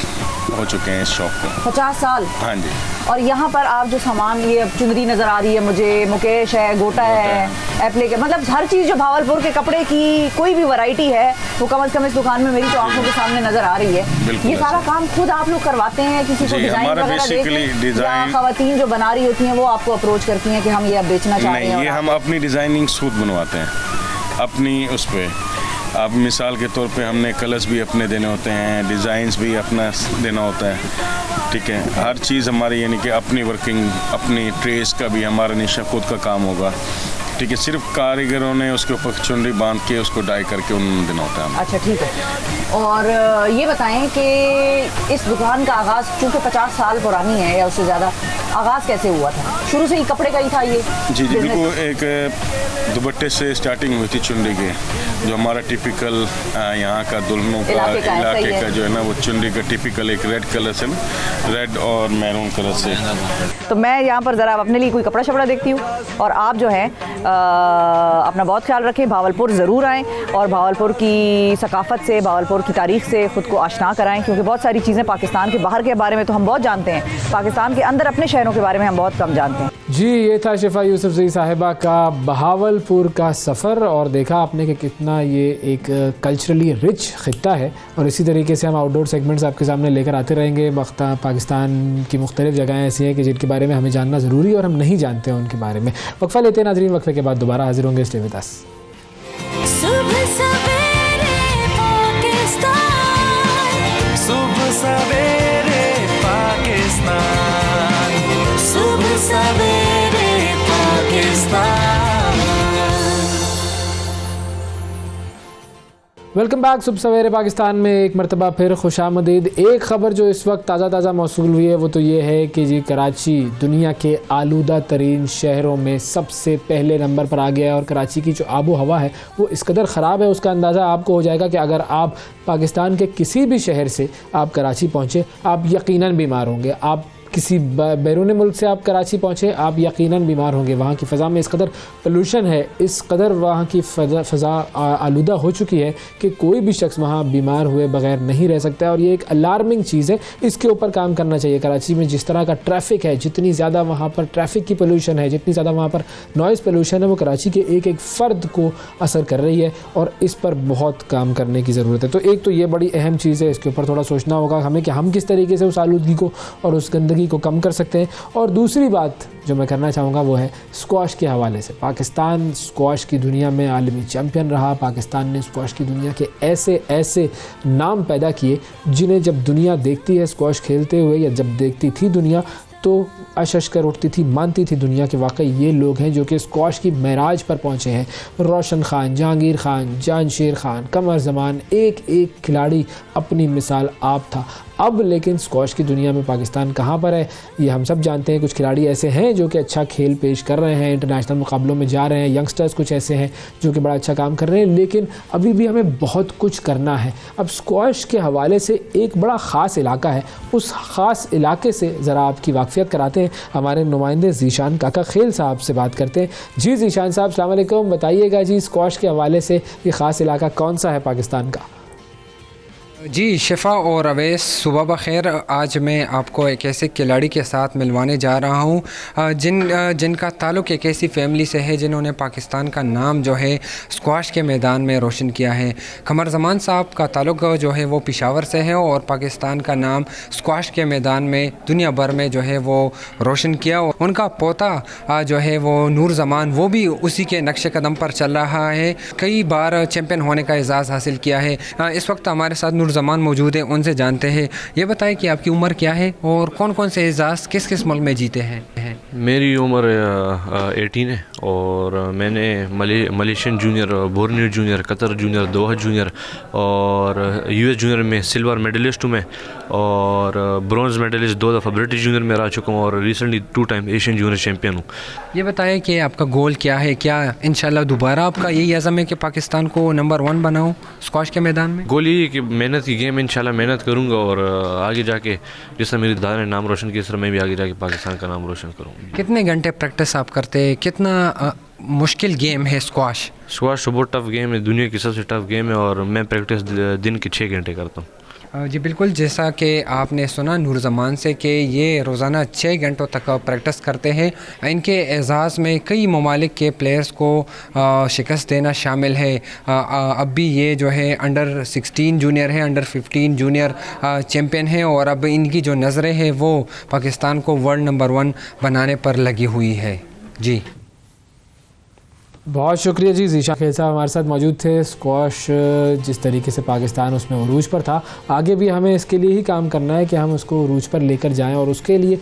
हो चुके हैं इस शॉप को। 50 साल? हाँ जी। और यहाँ पर आप जो सामान, ये चुनरी नज़र आ रही है मुझे, मुकेश है, गोटा है, एप्लिक है, मतलब हर चीज़ जो भावलपुर के कपड़े की कोई भी वैरायटी है वो कम से कम इस दुकान में मेरी तो आंखों के सामने नज़र आ रही है। ये सारा काम खुद आप लोग करवाते हैं? किसी को डिज़ाइन वगैरह देते हैं या ख़वातीन जो बना रही होती हैं वो आपको अप्रोच करती हैं कि हम ये अब बेचना चाह रहे हैं? नहीं, ये हम अपनी डिज़ाइनिंग खुद बनवाते हैं, अपनी उस पर। अब मिसाल के तौर पे हमने कलर्स भी अपने देने होते हैं, डिज़ाइंस भी अपना देना होता है, ठीक है। हर चीज़ हमारी यानी कि अपनी वर्किंग, अपनी ट्रेस का भी हमारा निशा खुद का काम होगा, ठीक है। सिर्फ कारीगरों ने उसके ऊपर चुनरी बांध के उसको डाई करके उन्होंने देना होता है। अच्छा, ठीक है। और ये बताएं कि इस दुकान का आगाज़ चूँकि 50 साल पुरानी है या उससे ज़्यादा, आगाज़ कैसे हुआ था? शुरू से ही कपड़े का ही था ये? जी जी, बिल्कुल। एक दुपट्टे से स्टार्टिंग हुई थी चुनरी के, जो हमारा टिपिकल यहाँ का दुल्हनों का इलाके का जो है ना, वो चुनरी का टिपिकल एक रेड कलर से, रेड और मैरून कलर से। तो मैं यहाँ पर ज़रा अपने लिए कोई कपड़ा शपड़ा देखती हूँ, और आप जो है अपना बहुत ख्याल रखें, भावलपुर ज़रूर आएँ और भावलपुर की सकाफ़त से, भावलपुर की तारीख़ से ख़ुद को आशना कराएँ, क्योंकि बहुत सारी चीज़ें पाकिस्तान के बाहर के बारे में तो हम बहुत जानते हैं, पाकिस्तान के अंदर अपने शहरों के बारे में हम बहुत कम जानते हैं। जी, ये था शिफा यूसुफज़ई साहिबा का बहावलपुर का सफ़र, और देखा आपने कि कितना ये एक कल्चरली रिच ख़ित्ता है, और इसी तरीके से हम आउटडोर सेगमेंट्स आपके सामने लेकर आते रहेंगे। पाकिस्तान की मुख्तलिफ़ जगहें ऐसी हैं कि जिनके बारे में हमें जानना ज़रूरी है और हम नहीं जानते हैं उनके बारे में। वक्फ़ा लेते हैं नाज़रीन, वक्फ़े के बाद दोबारा हाजिर होंगे। Stay with us. सुबह सवेरे पाकिस्तान, सुबह सवेरे पाकिस्तान, सुबह सवेरे पाकिस्तान। Welcome back. सुबह सवेरे पाकिस्तान में एक मरतबा फिर खुशामदीद। एक ख़बर जो इस वक्त ताज़ा मौसूल हुई है वो तो ये है कि जी कराची दुनिया के आलूदा तरीन शहरों में सबसे पहले नंबर पर आ गया है, और कराची की जो आबो हवा है वो इस कदर ख़राब है, उसका अंदाज़ा आपको हो जाएगा कि अगर आप पाकिस्तान के किसी भी शहर से आप कराची पहुँचे, आप यकीनन बीमार होंगे। आप किसी बैरून मुल्क से आप कराची पहुँचे, आप यकीनन बीमार होंगे। वहाँ की फ़ज़ा में इस कदर पोल्यूशन है, इस कदर वहाँ की फ़ज़ा आलूदा हो चुकी है कि कोई भी शख्स वहाँ बीमार हुए बग़ैर नहीं रह सकता है, और ये एक अलार्मिंग चीज़ है। इसके ऊपर काम करना चाहिए। कराची में जिस तरह का ट्रैफ़िक है, जितनी ज़्यादा वहाँ पर ट्रैफ़िक की पोल्यूशन है, जितनी ज़्यादा वहाँ पर नॉइज़ पोल्यूशन है, वो कराची के एक एक फ़र्द को असर कर रही है, और इस पर बहुत काम करने की ज़रूरत है। तो एक तो ये बड़ी अहम चीज़ है, इसके ऊपर थोड़ा सोचना होगा हमें कि हम किस तरीके से उस आलूदगी को और उस गंदगी को कम कर सकते हैं। और दूसरी बात जो मैं करना चाहूँगा वो है स्क्वाश के हवाले से। पाकिस्तान स्क्वाश की दुनिया में आलमी चैम्पियन रहा। पाकिस्तान ने स्क्वाश की दुनिया के ऐसे ऐसे नाम पैदा किए जिन्हें जब दुनिया देखती है स्क्वाश खेलते हुए, या जब देखती थी दुनिया, तो अशश कर उठती थी, मानती थी दुनिया के वाकई ये लोग हैं जो कि स्क्वाश की महराज पर पहुँचे हैं। रोशन खान, जहांगीर खान, जानशेर खान, कमर जमान, एक एक खिलाड़ी अपनी मिसाल आप था। अब लेकिन स्क्वाश की दुनिया में पाकिस्तान कहाँ पर है ये हम सब जानते हैं। कुछ खिलाड़ी ऐसे हैं जो कि अच्छा खेल पेश कर रहे हैं, इंटरनेशनल मुकाबलों में जा रहे हैं। यंगस्टर्स कुछ ऐसे हैं जो कि बड़ा अच्छा काम कर रहे हैं, लेकिन अभी भी हमें बहुत कुछ करना है। अब स्क्वाश के हवाले से एक बड़ा ख़ास इलाका है, उस ख़ास इलाके से ज़रा आपकी वाक़फ़ियत कराते हैं। हमारे नुमाइंदे ज़ीशान काका खेल साहब से बात करते हैं। जी ज़ीशान साहब, अस्सलाम वालेकुम। बताइएगा जी, स्क्वाश के हवाले से ये ख़ास इलाका कौन सा है पाकिस्तान का? जी शिफ़ा और अवैस, सुबह बख़ैर। आज मैं आपको एक ऐसे खिलाड़ी के साथ मिलवाने जा रहा हूँ जिनका ताल्लुक़ एक ऐसी फ़ैमिली से है जिन्होंने पाकिस्तान का नाम जो है स्क्वाश के मैदान में रोशन किया है। कमर ज़मान साहब का ताल्लुक़ जो है वो पेशावर से है, और पाकिस्तान का नाम स्क्वाश के मैदान में दुनिया भर में जो है वो रोशन किया। उनका पोता जो है वो नूर ज़मान, वो भी उसी के नक्शे कदम पर चल रहा है। कई बार चैम्पियन होने का एजाज़ हासिल किया है। इस वक्त हमारे साथ नूर ज़मान मौजूद है, उनसे जानते हैं। ये बताएं कि आपकी उम्र क्या है और कौन कौन से एजाज़ किस किस मुल्क में जीते हैं? मेरी उम्र 18 है और मैंने मलेशियन जूनियर, बोर्नियर junior, Qatar junior, Doha junior और यूएस जूनियर में सिल्वर मेडलिस्ट हूँ मैं और ब्रॉन्ज मेडलिस्ट 2 दफ़ा ब्रिटिश जूनियर में रह चुका हूँ और recently 2 time Asian junior champion हूँ। ये बताएं कि आपका गोल क्या है, क्या इंशाल्लाह दोबारा आपका यही अज़म है कि पाकिस्तान को नंबर 1 बनाऊँ स्क्वाश के मैदान में? गोल यही है कि मेहनत की गेम, इंशाल्लाह मेहनत करूँगा और आगे जाके जिस तरह मेरी दादा ने नाम रोशन किया, इस तरह मैं भी आगे जाके पाकिस्तान का नाम रोशन करूँ। कितने घंटे प्रैक्टिस आप करते हैं? कितना मुश्किल गेम है स्क्वाश? स्क्वाश तो बहुत टफ गेम है, दुनिया की सबसे टफ गेम है और मैं प्रैक्टिस दिन के 6 घंटे करता हूँ। जी बिल्कुल, जैसा कि आपने सुना नूरजमान से कि ये रोज़ाना 6 घंटों तक प्रैक्टिस करते हैं। इनके एजाज़ में कई ममालिक के प्लेयर्स को शिकस्त देना शामिल है। अब भी ये जो है अंडर 16 जूनियर है, अंडर 15 जूनियर चैम्पियन है और अब इनकी जो नज़रें हैं वो पाकिस्तान को वर्ल्ड नंबर 1 बनाने पर लगी हुई है। जी बहुत शुक्रिया जी। ज़ीशान खेल साहब हमारे साथ मौजूद थे। स्क्वाश जिस तरीके से पाकिस्तान उसमें उरूज पर था, आगे भी हमें इसके लिए ही काम करना है कि हम उसको उरूज पर लेकर जाएं और उसके लिए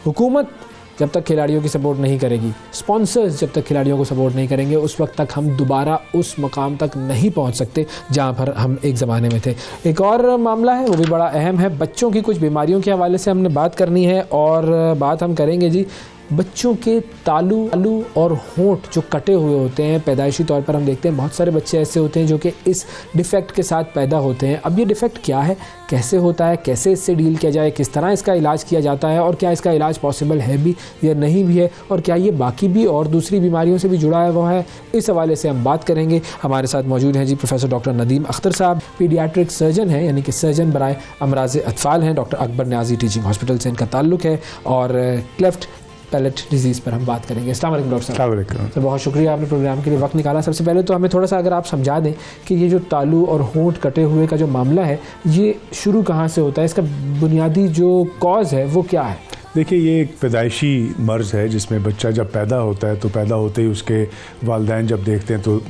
हुकूमत जब तक खिलाड़ियों की सपोर्ट नहीं करेगी, स्पॉन्सर्स जब तक खिलाड़ियों को सपोर्ट नहीं करेंगे, उस वक्त तक हम दोबारा उस मकाम तक नहीं पहुंच सकते जहां पर हम एक ज़माने में थे। एक और मामला है, वो भी बड़ा अहम है। बच्चों की कुछ बीमारियों के हवाले से हमने बात करनी है और बात हम करेंगे जी बच्चों के तालू और होंठ जो कटे हुए होते हैं। पैदाइशी तौर पर हम देखते हैं बहुत सारे बच्चे ऐसे होते हैं जो कि इस डिफ़ेक्ट के साथ पैदा होते हैं। अब ये डिफ़ेक्ट क्या है, कैसे होता है, कैसे इससे डील किया जाए, किस तरह इसका इलाज किया जाता है और क्या इसका इलाज पॉसिबल है भी या नहीं भी है, और क्या ये बाकी भी और दूसरी बीमारियों से भी जुड़ा है वो है, इस हवाले से हम बात करेंगे। हमारे साथ मौजूद हैं जी प्रोफेसर डॉक्टर नदीम अख्तर साहब, पीडियाट्रिक सर्जन हैं, यानी कि सर्जन बराए अमराज अतफ़ाल हैं। Doctor Akbar Niazi teaching hospital से इनका ताल्लुक़ है और क्लेफ्ट पैलेट डिजीज़ पर हम बात करेंगे। अस्सलाम वालेकुम डॉक्टर साहब। सर बहुत शुक्रिया, आपने प्रोग्राम के लिए वक्त निकाला। सबसे पहले तो हमें थोड़ा सा अगर आप समझा दें कि ये जो तालू और होंठ कटे हुए का जो मामला है ये शुरू कहाँ से होता है, इसका बुनियादी जो कॉज है वो क्या है? देखिए, ये एक पैदाइशी मर्ज़ है जिसमें बच्चा जब पैदा होता है तो पैदा होते ही उसके वालिदैन जब देखते हैं तो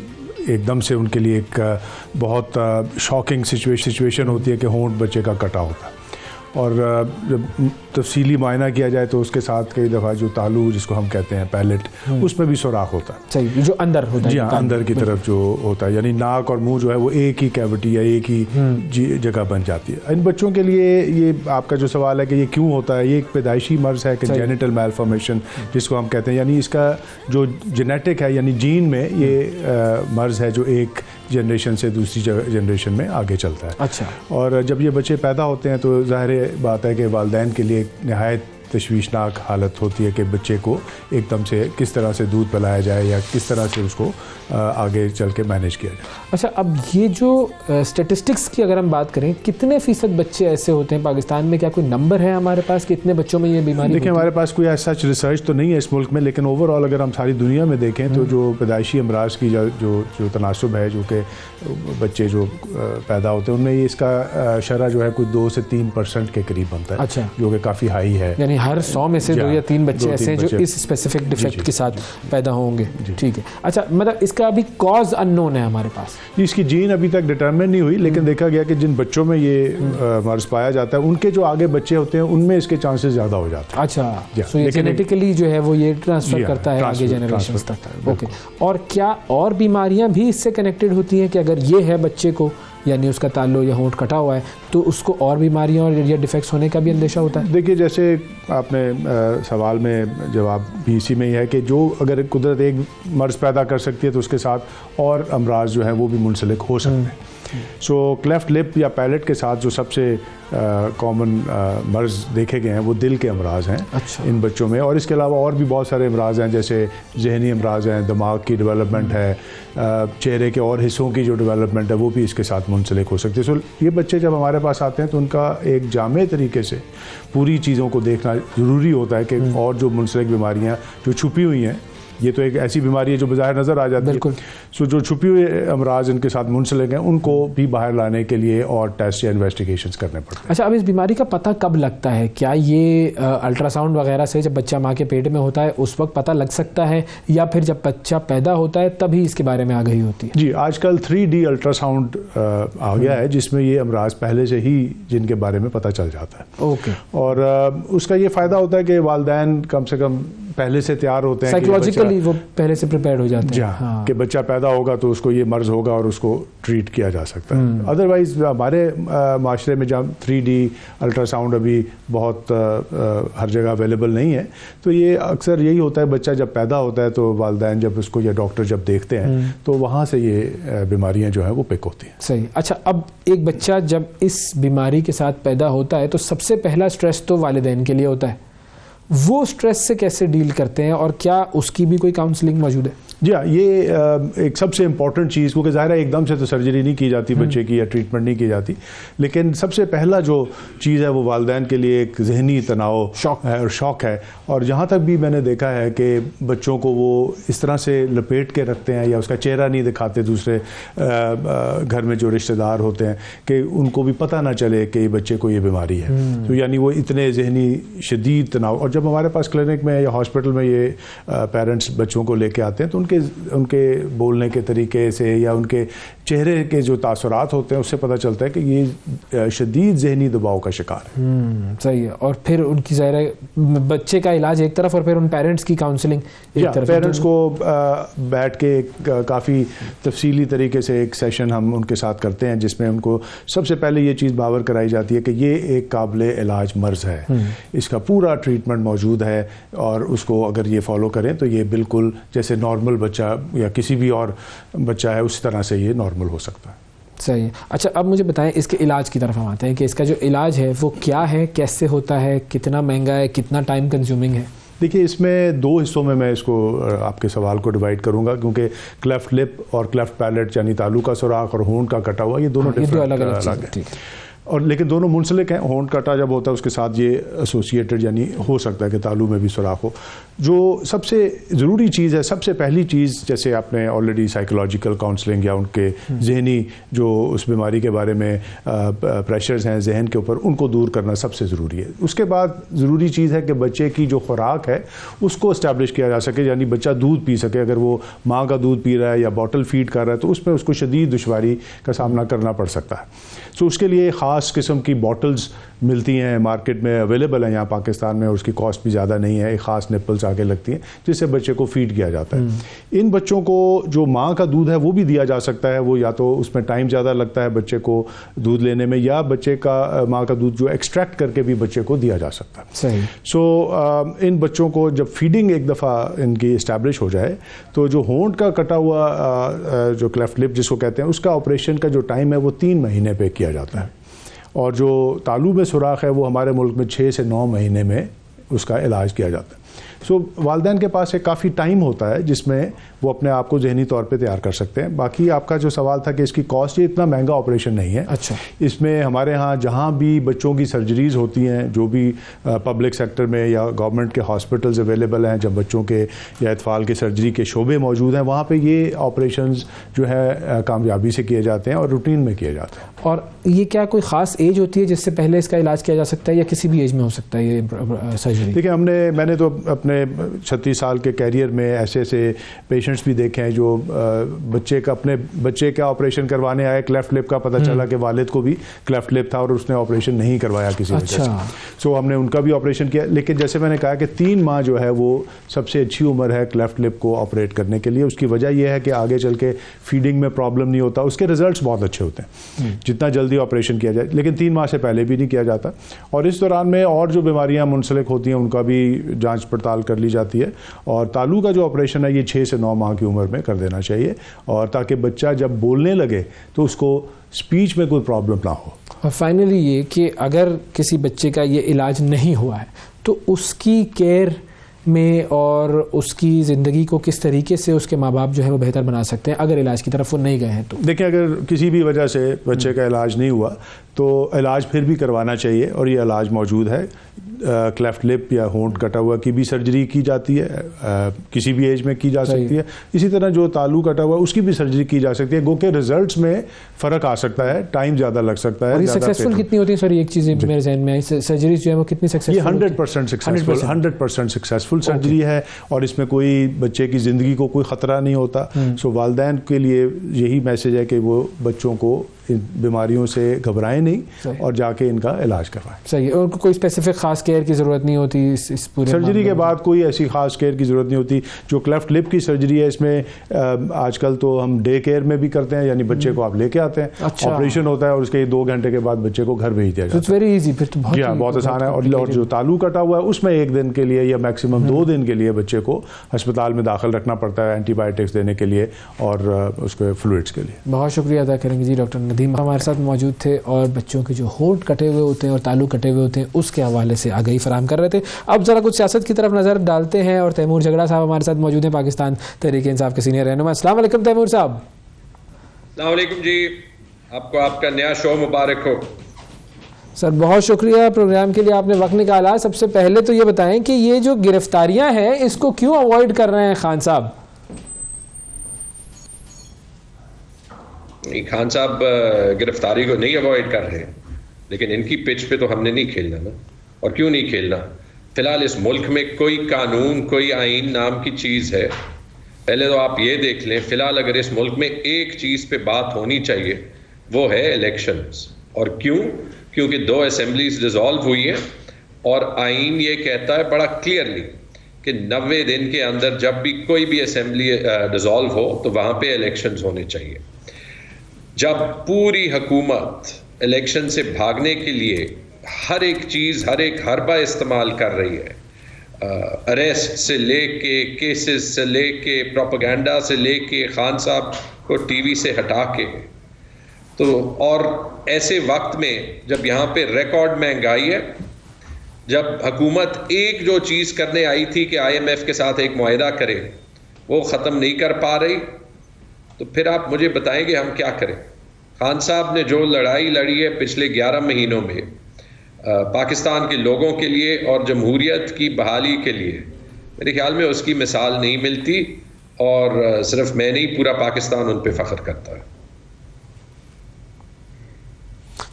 एकदम से उनके लिए एक बहुत शॉकिंग सिचुएशन होती है कि होंठ बच्चे का कटा होता है और जब तफसीली मायना किया जाए तो उसके साथ कई दफ़ा जो तालू जिसको हम कहते हैं पैलेट, उसमें भी सुराख होता है। सही, जो अंदर होता है। जी हाँ, अंदर की तरफ जो होता है, यानी नाक और मुंह जो है वो एक ही कैविटी या एक ही जगह बन जाती है। इन बच्चों के लिए ये आपका जो सवाल है कि ये क्यों होता है, ये एक पैदाइशी मर्ज़ है कि जेनिटल मैलफॉर्मेशन जिसको हम कहते हैं, यानी इसका जो जेनेटिक है यानी जीन में ये मर्ज़ है जो एक जनरेशन से दूसरी जनरेशन में आगे चलता है। अच्छा। और जब ये बच्चे पैदा होते हैं तो ज़ाहिर बात है कि वालिदैन के लिए नहायत तशवीशनाक हालत होती है कि बच्चे को एकदम से किस तरह से दूध पिलाया जाए या किस तरह से उसको आगे चल के मैनेज किया जाए। अच्छा, अब ये जो स्टेटिस्टिक्स की अगर हम बात करें, कितने फ़ीसद बच्चे ऐसे होते हैं पाकिस्तान में, क्या कोई नंबर है हमारे पास, कितने बच्चों में ये बीमारी? देखिए, हमारे पास कोई ऐसा रिसर्च तो नहीं है इस मुल्क में, लेकिन ओवरऑल अगर हम सारी दुनिया में देखें तो जो पैदाइशी अमराज की जो तनासुब है, जो कि बच्चे जो पैदा होते हैं उनमें इसका शरह जो है कोई 2 से 3% के करीब बनता है। अच्छा। जो कि काफ़ी हाई है, यानी हर 100 में से 2 या 3 बच्चे ऐसे हैं जो इस स्पेसिफिक डिफेक्ट के साथ पैदा होंगे। ठीक है। अच्छा, मतलब इसका अभी कॉज अननोन है हमारे पास? इसकी जीन अभी तक डिटरमिन नहीं हुई, लेकिन देखा गया कि जिन बच्चों में ये मर्ज पाया जाता है उनके जो आगे बच्चे होते हैं उनमें इसके चांसेस ज़्यादा हो जाते हैं। अच्छा, सो ये जेनेटिकली जो है वो ये ट्रांसफ़र करता है आगे जनरेशन तक। ओके। और क्या और बीमारियां भी इससे कनेक्टेड होती हैं कि अगर ये है बच्चे को, यानी उसका ताल्लु या होंठ कटा हुआ है, तो उसको और बीमारियां और या डिफेक्ट्स होने का भी अंदेशा होता है? देखिए, जैसे आपने सवाल में जवाब भी इसी में ही है कि जो अगर कुदरत एक मर्ज़ पैदा कर सकती है तो उसके साथ और अमराज जो है वो भी मुंसलिक हो सकते हैं। सो क्लेफ्ट लिप या पैलेट के साथ जो सबसे कॉमन मर्ज़ देखे गए हैं वो दिल के अमराज हैं। अच्छा। इन बच्चों में, और इसके अलावा और भी बहुत सारे अमराज हैं, जैसे जहनी अमराज हैं, दिमाग की डेवलपमेंट है, चेहरे के और हिस्सों की जो डेवलपमेंट है वो भी इसके साथ मुंसलिक हो सकती है। सो ये बच्चे जब हमारे पास आते हैं तो उनका एक जामे तरीके से पूरी चीज़ों को देखना ज़रूरी होता है कि और जो मुंसलिक बीमारियाँ जो छुपी हुई हैं, ये तो एक ऐसी बीमारी है जो बाहर नज़र आ जाती है, सो जो छुपी हुए अमराज इनके साथ मुंसलिक हैं उनको भी बाहर लाने के लिए और टेस्ट या इन्वेस्टिगेशंस करने पड़ते हैं। अच्छा, अब इस बीमारी का पता कब लगता है? क्या ये अल्ट्रासाउंड वगैरह से जब बच्चा माँ के पेट में होता है उस वक्त पता लग सकता है, या फिर जब बच्चा पैदा होता है तभी इसके बारे में आगाही होती है? जी, आजकल 3D अल्ट्रासाउंड आ गया है जिसमें ये अमराज पहले से ही जिनके बारे में पता चल जाता है। ओके। और उसका ये फ़ायदा होता है कि वालिदैन कम से कम पहले से तैयार होते हैं, साइकोलॉजिकली वो पहले से प्रिपेयर्ड हो जाते हैं। हाँ, कि बच्चा पैदा होगा तो उसको ये मर्ज होगा और उसको ट्रीट किया जा सकता है। अदरवाइज हमारे माशरे में जहाँ 3D अल्ट्रासाउंड अभी बहुत हर जगह अवेलेबल नहीं है, तो ये अक्सर यही होता है, बच्चा जब पैदा होता है तो वालिदैन जब उसको या डॉक्टर जब देखते हैं तो वहाँ से ये बीमारियाँ जो हैं वो पिक होती हैं। सही। अच्छा, अब एक बच्चा जब इस बीमारी के साथ पैदा होता है तो सबसे पहला स्ट्रेस तो वालिदैन के लिए होता है, वो स्ट्रेस से कैसे डील करते हैं और क्या उसकी भी कोई काउंसलिंग मौजूद है? जी हाँ, ये एक सबसे इम्पॉर्टेंट चीज़, क्योंकि ज़ाहिर है एकदम से तो सर्जरी नहीं की जाती बच्चे की या ट्रीटमेंट नहीं की जाती, लेकिन सबसे पहला जो चीज़ है वो वालिदैन के लिए एक जहनी तनाव शौक है। और जहाँ तक भी मैंने देखा है कि बच्चों को वो इस तरह से लपेट के रखते हैं या उसका चेहरा नहीं दिखाते दूसरे घर में जो रिश्तेदार होते हैं, कि उनको भी पता ना चले कि बच्चे को ये बीमारी है। तो यानी वो इतने जहनी शदीद तनाव, और जब हमारे पास क्लिनिक में या हॉस्पिटल में ये पेरेंट्स बच्चों को लेके आते हैं तो उनके बोलने के तरीके से या उनके चेहरे के जो तासुरात होते हैं उससे पता चलता है कि ये शदीद जहनी दबाव का शिकार है। सही है। और फिर उनकी ज़ाहिर है बच्चे का इलाज एक तरफ और फिर उन पेरेंट्स की काउंसलिंग एक तरफ। पेरेंट्स को बैठ के काफ़ी तफसीली तरीके से एक सेशन हम उनके साथ करते हैं, जिसमें उनको सबसे पहले ये चीज़ बावर कराई जाती है कि ये एक काबिल इलाज मर्ज़ है, इसका पूरा ट्रीटमेंट मौजूद है और उसको अगर ये फॉलो करें तो ये बिल्कुल जैसे नॉर्मल बच्चा या किसी भी और बच्चा है उस तरह से ये नॉर्मल हो सकता है। सही है। अच्छा, अब मुझे बताएं इसके इलाज की तरफ हम आते हैं कि इसका जो इलाज है वो क्या है, कैसे होता है, कितना महंगा है, कितना टाइम कंज्यूमिंग है? देखिए, इसमें दो हिस्सों में मैं इसको आपके सवाल को डिवाइड करूंगा, क्योंकि क्लेफ्ट लिप और क्लेफ्ट पैलेट यानी तालू का सुराख और होंठ का कटा हुआ, ये दोनों अलग है और लेकिन दोनों मुंसलिक हैं। होंठ कटा जब होता है उसके साथ ये एसोसिएटेड यानी हो सकता है कि तालू में भी सुराख हो। जो सबसे ज़रूरी चीज़ है, सबसे पहली चीज़, जैसे आपने ऑलरेडी साइकोलॉजिकल काउंसलिंग या उनके जहनी जो उस बीमारी के बारे में प्रेशर्स हैं जहन के ऊपर, उनको दूर करना सबसे ज़रूरी है। उसके बाद ज़रूरी चीज़ है कि बच्चे की जो खुराक है उसको इस्टेब्लिश किया जा सके, यानी बच्चा दूध पी सके। अगर वो माँ का दूध पी रहा है या बॉटल फीड कर रहा है तो उसमें उसको शदीद दुश्वारी का सामना करना पड़ सकता है। तो उसके लिए ख़ास किस्म की बॉटल्स मिलती हैं, मार्केट में अवेलेबल हैं यहाँ पाकिस्तान में, और उसकी कॉस्ट भी ज़्यादा नहीं है। एक ख़ास निप्पल्स आगे लगती हैं जिससे बच्चे को फीड किया जाता है। इन बच्चों को जो माँ का दूध है वो भी दिया जा सकता है, वो या तो उसमें टाइम ज़्यादा लगता है बच्चे को दूध लेने में, या बच्चे का माँ का दूध जो एक्सट्रैक्ट करके भी बच्चे को दिया जा सकता है। सही। सो इन बच्चों को जब फीडिंग एक दफ़ा इनकी इस्टेब्लिश हो जाए तो जो होंठ का कटा हुआ जो क्लेफ्ट लिप जिसको कहते हैं, उसका ऑपरेशन का जो टाइम है वो 3 महीने पे किया जाता है, और जो तालू में सुराख है वो हमारे मुल्क में 6 से 9 महीने में उसका इलाज किया जाता है। सो वालिदैन के पास एक काफ़ी टाइम होता है जिसमें वो अपने आप को जहनी तौर पे तैयार कर सकते हैं। बाकी आपका जो सवाल था कि इसकी कॉस्ट, ये इतना महंगा ऑपरेशन नहीं है। अच्छा। इसमें हमारे यहाँ जहाँ भी बच्चों की सर्जरीज़ होती हैं, जो भी पब्लिक सेक्टर में या गवर्नमेंट के हॉस्पिटल्स अवेलेबल हैं, जब बच्चों के या अतफाल के सर्जरी के शोबे मौजूद हैं, वहाँ पर ये ऑपरेशंस जो है कामयाबी से किए जाते हैं और रूटीन में किए जाते हैं। और ये क्या कोई ख़ास एज होती है जिससे पहले इसका इलाज किया जा सकता है, या किसी भी एज में हो सकता है ये सर्जरी? देखिए, मैंने तो अपने 36 साल के कैरियर में ऐसे पेशेंट्स भी देखे हैं जो अपने बच्चे का ऑपरेशन करवाने आए, क्लेफ्ट लिप का पता चला कि वालिद को भी क्लेफ्ट लिप था और उसने ऑपरेशन नहीं करवाया किसी वजह से। सो हमने उनका भी ऑपरेशन किया। लेकिन जैसे मैंने कहा कि 3 माह जो है वो सबसे अच्छी उम्र है क्लेफ्ट लिप को ऑपरेट करने के लिए। उसकी वजह यह है कि आगे चल के फीडिंग में प्रॉब्लम नहीं होता, उसके रिजल्ट्स बहुत अच्छे होते हैं जितना जल्दी ऑपरेशन किया जाए। लेकिन 3 माह से पहले भी नहीं किया जाता, और इस दौरान में और जो बीमारियां मुंसलिक होती हैं उनका भी जांच पड़ताल कर ली जाती है। और तालू का जो ऑपरेशन है ये 6 से 9 माह की उम्र में कर देना चाहिए, और ताकि बच्चा जब बोलने लगे तो उसको स्पीच में कोई प्रॉब्लम ना हो। और फाइनली ये कि अगर किसी बच्चे का ये इलाज नहीं हुआ है तो उसकी केयर में और उसकी ज़िंदगी को किस तरीके से उसके माँ बाप जो है वो बेहतर बना सकते हैं अगर इलाज की तरफ वो नहीं गए हैं तो? देखिए, अगर किसी भी वजह से बच्चे का इलाज नहीं हुआ तो इलाज फिर भी करवाना चाहिए, और ये इलाज मौजूद है। क्लेफ्ट लिप या होंठ कटा हुआ की भी सर्जरी की जाती है, किसी भी एज में की जा सकती है। इसी तरह जो तालू कटा हुआ उसकी भी सर्जरी की जा सकती है। गो के रिजल्ट्स में फ़र्क आ सकता है, टाइम ज़्यादा लग सकता है। और ये सक्सेसफुल कितनी होती है? सॉरी, एक चीज़ मेरे जहन में सर्जरी जो है वो कितनी सक्सेसफुल? ये 100% सक्सेसफुल, 100% सक्सेसफुल सर्जरी है, और इसमें कोई बच्चे की ज़िंदगी को कोई ख़तरा नहीं होता। सो वालिदैन के लिए यही मैसेज है कि वो बच्चों को इन बीमारियों से घबराएं नहीं और जाके इनका इलाज करवाएं। सही है। और कोई स्पेसिफिक खास केयर की ज़रूरत नहीं होती इस पूरे सर्जरी के बाद कोई ऐसी खास केयर की ज़रूरत नहीं होती। जो क्लेफ्ट लिप की सर्जरी है इसमें आजकल तो हम डे केयर में भी करते हैं, यानी बच्चे को आप लेके आते हैं, अच्छा। ऑपरेशन होता है और उसके 2 घंटे के बाद बच्चे को घर भेज दिया जाता है। वेरी इजी, फिर तो जी हाँ, बहुत आसान है। और जो तालू कटा हुआ है उसमें 1 दिन के लिए या मैक्सिमम 2 दिन के लिए बच्चे को अस्पताल में दाखिल रखना पड़ता है एंटीबायोटिक्स देने के लिए और उसके फ्लूइड्स के लिए। बहुत शुक्रिया अदा करेंगे जी। डॉक्टर नदीम हमारे साथ मौजूद थे और बच्चों के जो होंठ कटे हुए होते हैं और तालू कटे हुए होते हैं उसके हवाले से आगाही फराहम कर रहे थे। अब ज़रा कुछ सियासत की तरफ नज़र डालते हैं और तैमूर झगड़ा साहब हमारे साथ मौजूद हैं, पाकिस्तान तहरीक इंसाफ के सीनियर रहनुमा। अस्सलाम वालेकुम तैमूर साहब। अस्सलाम वालेकुम जी, आपको आपका नया शो मुबारक हो। सर बहुत शुक्रिया प्रोग्राम के लिए आपने वक्त निकाला। सबसे पहले तो ये बताएं कि ये जो गिरफ्तारियां हैं इसको क्यों अवॉइड कर रहे हैं खान साहब? खान साहब गिरफ्तारी को नहीं अवॉइड कर रहे हैं, लेकिन इनकी पिच पे तो हमने नहीं खेलना ना। और क्यों नहीं खेलना? फिलहाल इस मुल्क में कोई कानून, कोई आइन नाम की चीज़ है? पहले तो आप ये देख लें, फिलहाल अगर इस मुल्क में एक चीज़ पे बात होनी चाहिए वो है इलेक्शंस। और क्यों? क्योंकि 2 असेंबलीज डिज़ोल्व हुई हैं और आइन ये कहता है बड़ा क्लियरली कि 90 दिन के अंदर जब भी कोई भी असेंबली डिज़ोल्व हो तो वहाँ पे इलेक्शंस होने चाहिए। जब पूरी हुकूमत इलेक्शन से भागने के लिए हर एक चीज़, हर एक हरबा इस्तेमाल कर रही है, अरेस्ट से लेके, केसेस से लेके, प्रोपेगेंडा से लेके, खान साहब को टीवी से हटा के, तो और ऐसे वक्त में जब यहाँ पे रिकॉर्ड महंगाई है, जब हुकूमत एक जो चीज़ करने आई थी कि IMF के साथ एक मुआहदा करे वो ख़त्म नहीं कर पा रही, तो फिर आप मुझे बताएं कि हम क्या करें। खान साहब ने जो लड़ाई लड़ी है पिछले 11 महीनों में पाकिस्तान के लोगों के लिए और जमहूरियत की बहाली के लिए, मेरे ख्याल में उसकी मिसाल नहीं मिलती और सिर्फ मैं नहीं, पूरा पाकिस्तान उन पे फ़ख्र करता है।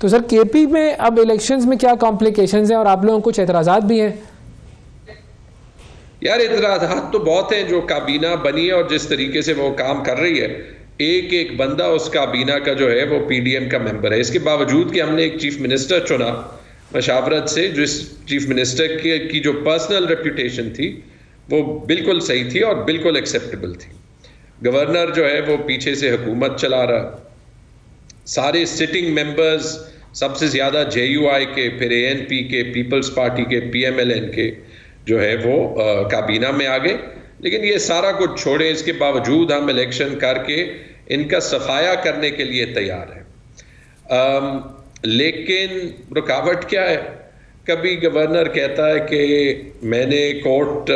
तो सर KP में अब इलेक्शंस में क्या कॉम्प्लिकेशंस हैं और आप लोगों को कुछ एतराज़ात भी हैं? यार एतराज़ात तो बहुत हैं। जो काबीना बनी है और जिस तरीके से वो काम कर रही है, एक एक बंदा उस काबीना का जो है वो PDM का मेंबर है। इसके बावजूद कि हमने एक चीफ मिनिस्टर चुना मशावरत से, जिस चीफ मिनिस्टर की जो पर्सनल रेपुटेशन थी वो बिल्कुल सही थी और बिल्कुल एक्सेप्टेबल थी। गवर्नर जो है वो पीछे से हुकूमत चला रहा, सारे सिटिंग मेंबर्स सबसे ज़्यादा JUI के, फिर ANP के, पीपल्स पार्टी के, PMLN के जो है वो काबीना में आ गए। लेकिन ये सारा कुछ छोड़े, इसके बावजूद हम इलेक्शन करके इनका सफाया करने के लिए तैयार हैं। लेकिन रुकावट क्या है? कभी गवर्नर कहता है कि मैंने कोर्ट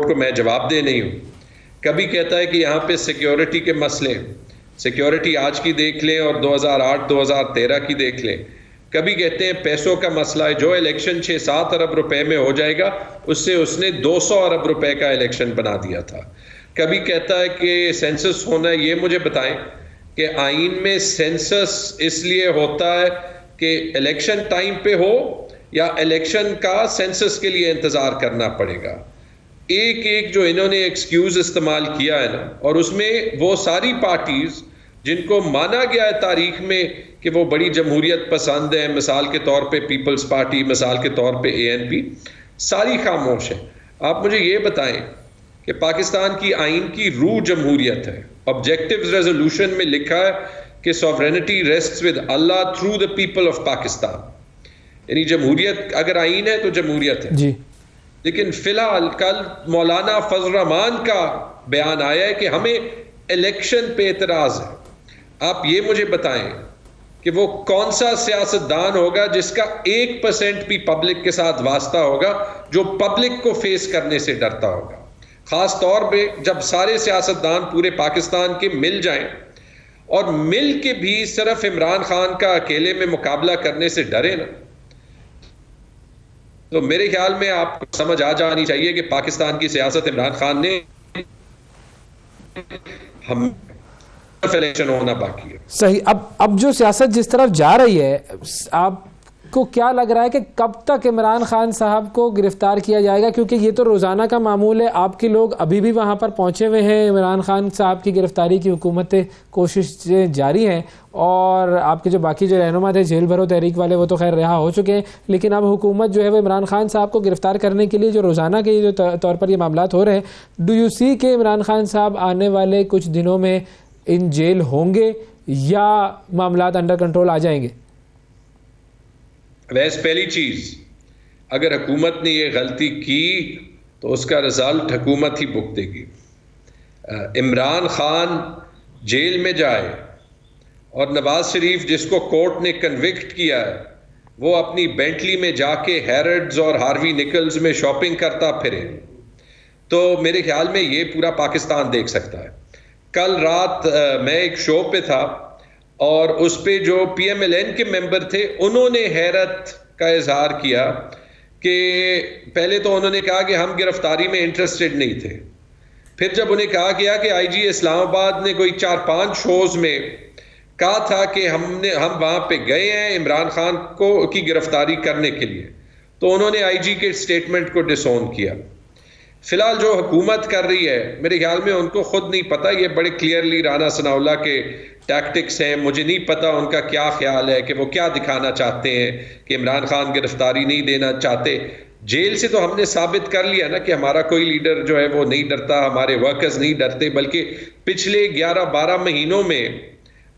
को मैं जवाबदेह नहीं हूँ, कभी कहता है कि यहाँ पे सिक्योरिटी के मसले, सिक्योरिटी आज की देख लें और 2008-2013 की देख लें। कभी कहते हैं पैसों का मसला है, जो इलेक्शन 6-7 अरब रुपए में हो जाएगा उससे उसने 200 अरब रुपए का इलेक्शन बना दिया था। कभी कहता है कि सेंसस होना है। ये मुझे बताएं कि आइन में सेंसस इसलिए होता है कि इलेक्शन टाइम पे हो या इलेक्शन का सेंसस के लिए इंतज़ार करना पड़ेगा? एक एक जो इन्होंने एक्सक्यूज़ इस्तेमाल किया है ना, और उसमें वो सारी पार्टीज़ जिनको माना गया है तारीख में कि वो बड़ी जमहूरियत पसंद है, मिसाल के तौर पे पीपल्स पार्टी, मिसाल के तौर पे ANP, सारी खामोश है। आप मुझे ये बताएं कि पाकिस्तान की आइन की रूह जमहूरियत है। ऑब्जेक्टिव्स रेजोल्यूशन में लिखा है कि sovereignty rests with Allah through the people of Pakistan, यानी जमहूरियत अगर आइन है तो जमहूरियत है जी। लेकिन फिलहाल कल मौलाना फजल रहमान का बयान आया है कि हमें इलेक्शन पे एतराज़ है। आप ये मुझे बताएं कि वो कौन सा सियासतदान होगा जिसका 1% भी पब्लिक के साथ वास्ता होगा, जो पब्लिक को फेस करने से डरता होगा। ख़ास तौर पे जब सारे सियासतदान पूरे पाकिस्तान के मिल जाएं और मिल के भी सिर्फ इमरान खान का अकेले में मुकाबला करने से डरे ना, तो मेरे ख्याल में आपको समझ आ जानी चाहिए कि पाकिस्तान की सियासत इमरान खान ने हम इलेक्शन होना बाकी है। सही। अब जो सियासत जिस तरफ जा रही है, आप आपको क्या लग रहा है कि कब तक इमरान खान साहब को गिरफ़्तार किया जाएगा, क्योंकि ये तो रोज़ाना का मामूल है, आपके लोग अभी भी वहाँ पर पहुँचे हुए हैं, इमरान खान साहब की गिरफ़्तारी की हुकूमतें कोशिशें जारी हैं, और आपके जो बाकी जो रहनुमा थे जेल भरो तहरीक वाले वो तो खैर रिहा हो चुके हैं, लेकिन अब हुकूमत जो है वो इमरान खान साहब को गिरफ़्तार करने के लिए जो रोज़ाना के जो तौर पर ये मामलात हो रहे हैं, डू यू सी कि इमरान खान साहब आने वाले कुछ दिनों में इन जेल होंगे या मामलात अंडर कंट्रोल आ जाएंगे? वैसे पहली चीज़, अगर हुकूमत ने ये गलती की तो उसका रिजल्ट हुकूमत ही भुगतेगी। इमरान खान जेल में जाए और नवाज शरीफ जिसको कोर्ट ने कन्विक्ट किया है वो अपनी बेंटली में जाके हैरड्स और हार्वी निकल्स में शॉपिंग करता फिरे, तो मेरे ख्याल में ये पूरा पाकिस्तान देख सकता है। कल रात मैं एक शो पे था और उस पे जो PMLN के मेंबर थे उन्होंने हैरत का इजहार किया कि पहले तो उन्होंने कहा कि हम गिरफ्तारी में इंटरेस्टेड नहीं थे, फिर जब उन्हें कहा गया कि IG इस्लामाबाद ने कोई 4-5 शोज में कहा था कि हम वहाँ पे गए हैं इमरान खान को की गिरफ्तारी करने के लिए, तो उन्होंने IG के स्टेटमेंट को डिसोन किया। फिलहाल जो हुकूमत कर रही है मेरे ख्याल में उनको खुद नहीं पता, ये बड़े क्लियरली राना सनाउल्लाह के टैक्टिक्स हैं, मुझे नहीं पता उनका क्या ख्याल है कि वो क्या दिखाना चाहते हैं कि इमरान खान गिरफ्तारी नहीं देना चाहते। जेल से तो हमने साबित कर लिया ना कि हमारा कोई लीडर जो है वो नहीं डरता, हमारे वर्कर्स नहीं डरते, बल्कि पिछले 11-12 महीनों में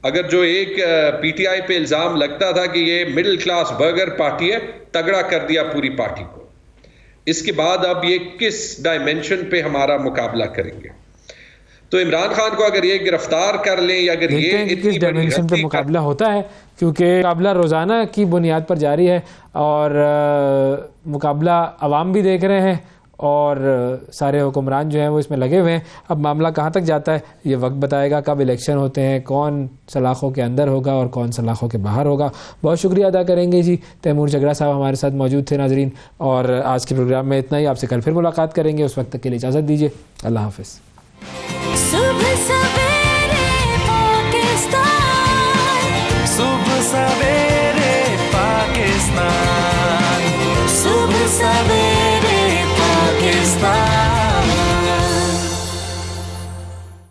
अगर जो एक PTI पे इल्ज़ाम लगता था कि ये मिडिल क्लास बर्गर पार्टी है, तगड़ा कर दिया पूरी पार्टी को। इसके बाद अब ये किस डायमेंशन पे हमारा मुकाबला करेंगे? तो इमरान खान को अगर ये गिरफ्तार कर लें या अगर ये किस डायमेंशन पे मुकाबला होता है, क्योंकि मुकाबला रोज़ाना की बुनियाद पर जारी है और मुकाबला अवाम भी देख रहे हैं और सारे हुक्मरान जो हैं वो इसमें लगे हुए हैं। अब मामला कहाँ तक जाता है ये वक्त बताएगा, कब इलेक्शन होते हैं, कौन सलाखों के अंदर होगा और कौन सलाखों के बाहर होगा। बहुत शुक्रिया अदा करेंगे जी, तैमूर झगड़ा साहब हमारे साथ मौजूद थे नाजरीन, और आज के प्रोग्राम में इतना ही। आपसे कल फिर मुलाकात करेंगे, उस वक्त तक के लिए इजाज़त दीजिए। अल्लाह हाफिज़। सुबह सवेरे पाकिस्तान, सुबह सवेरे पाकिस्तान, सुबह सवेरे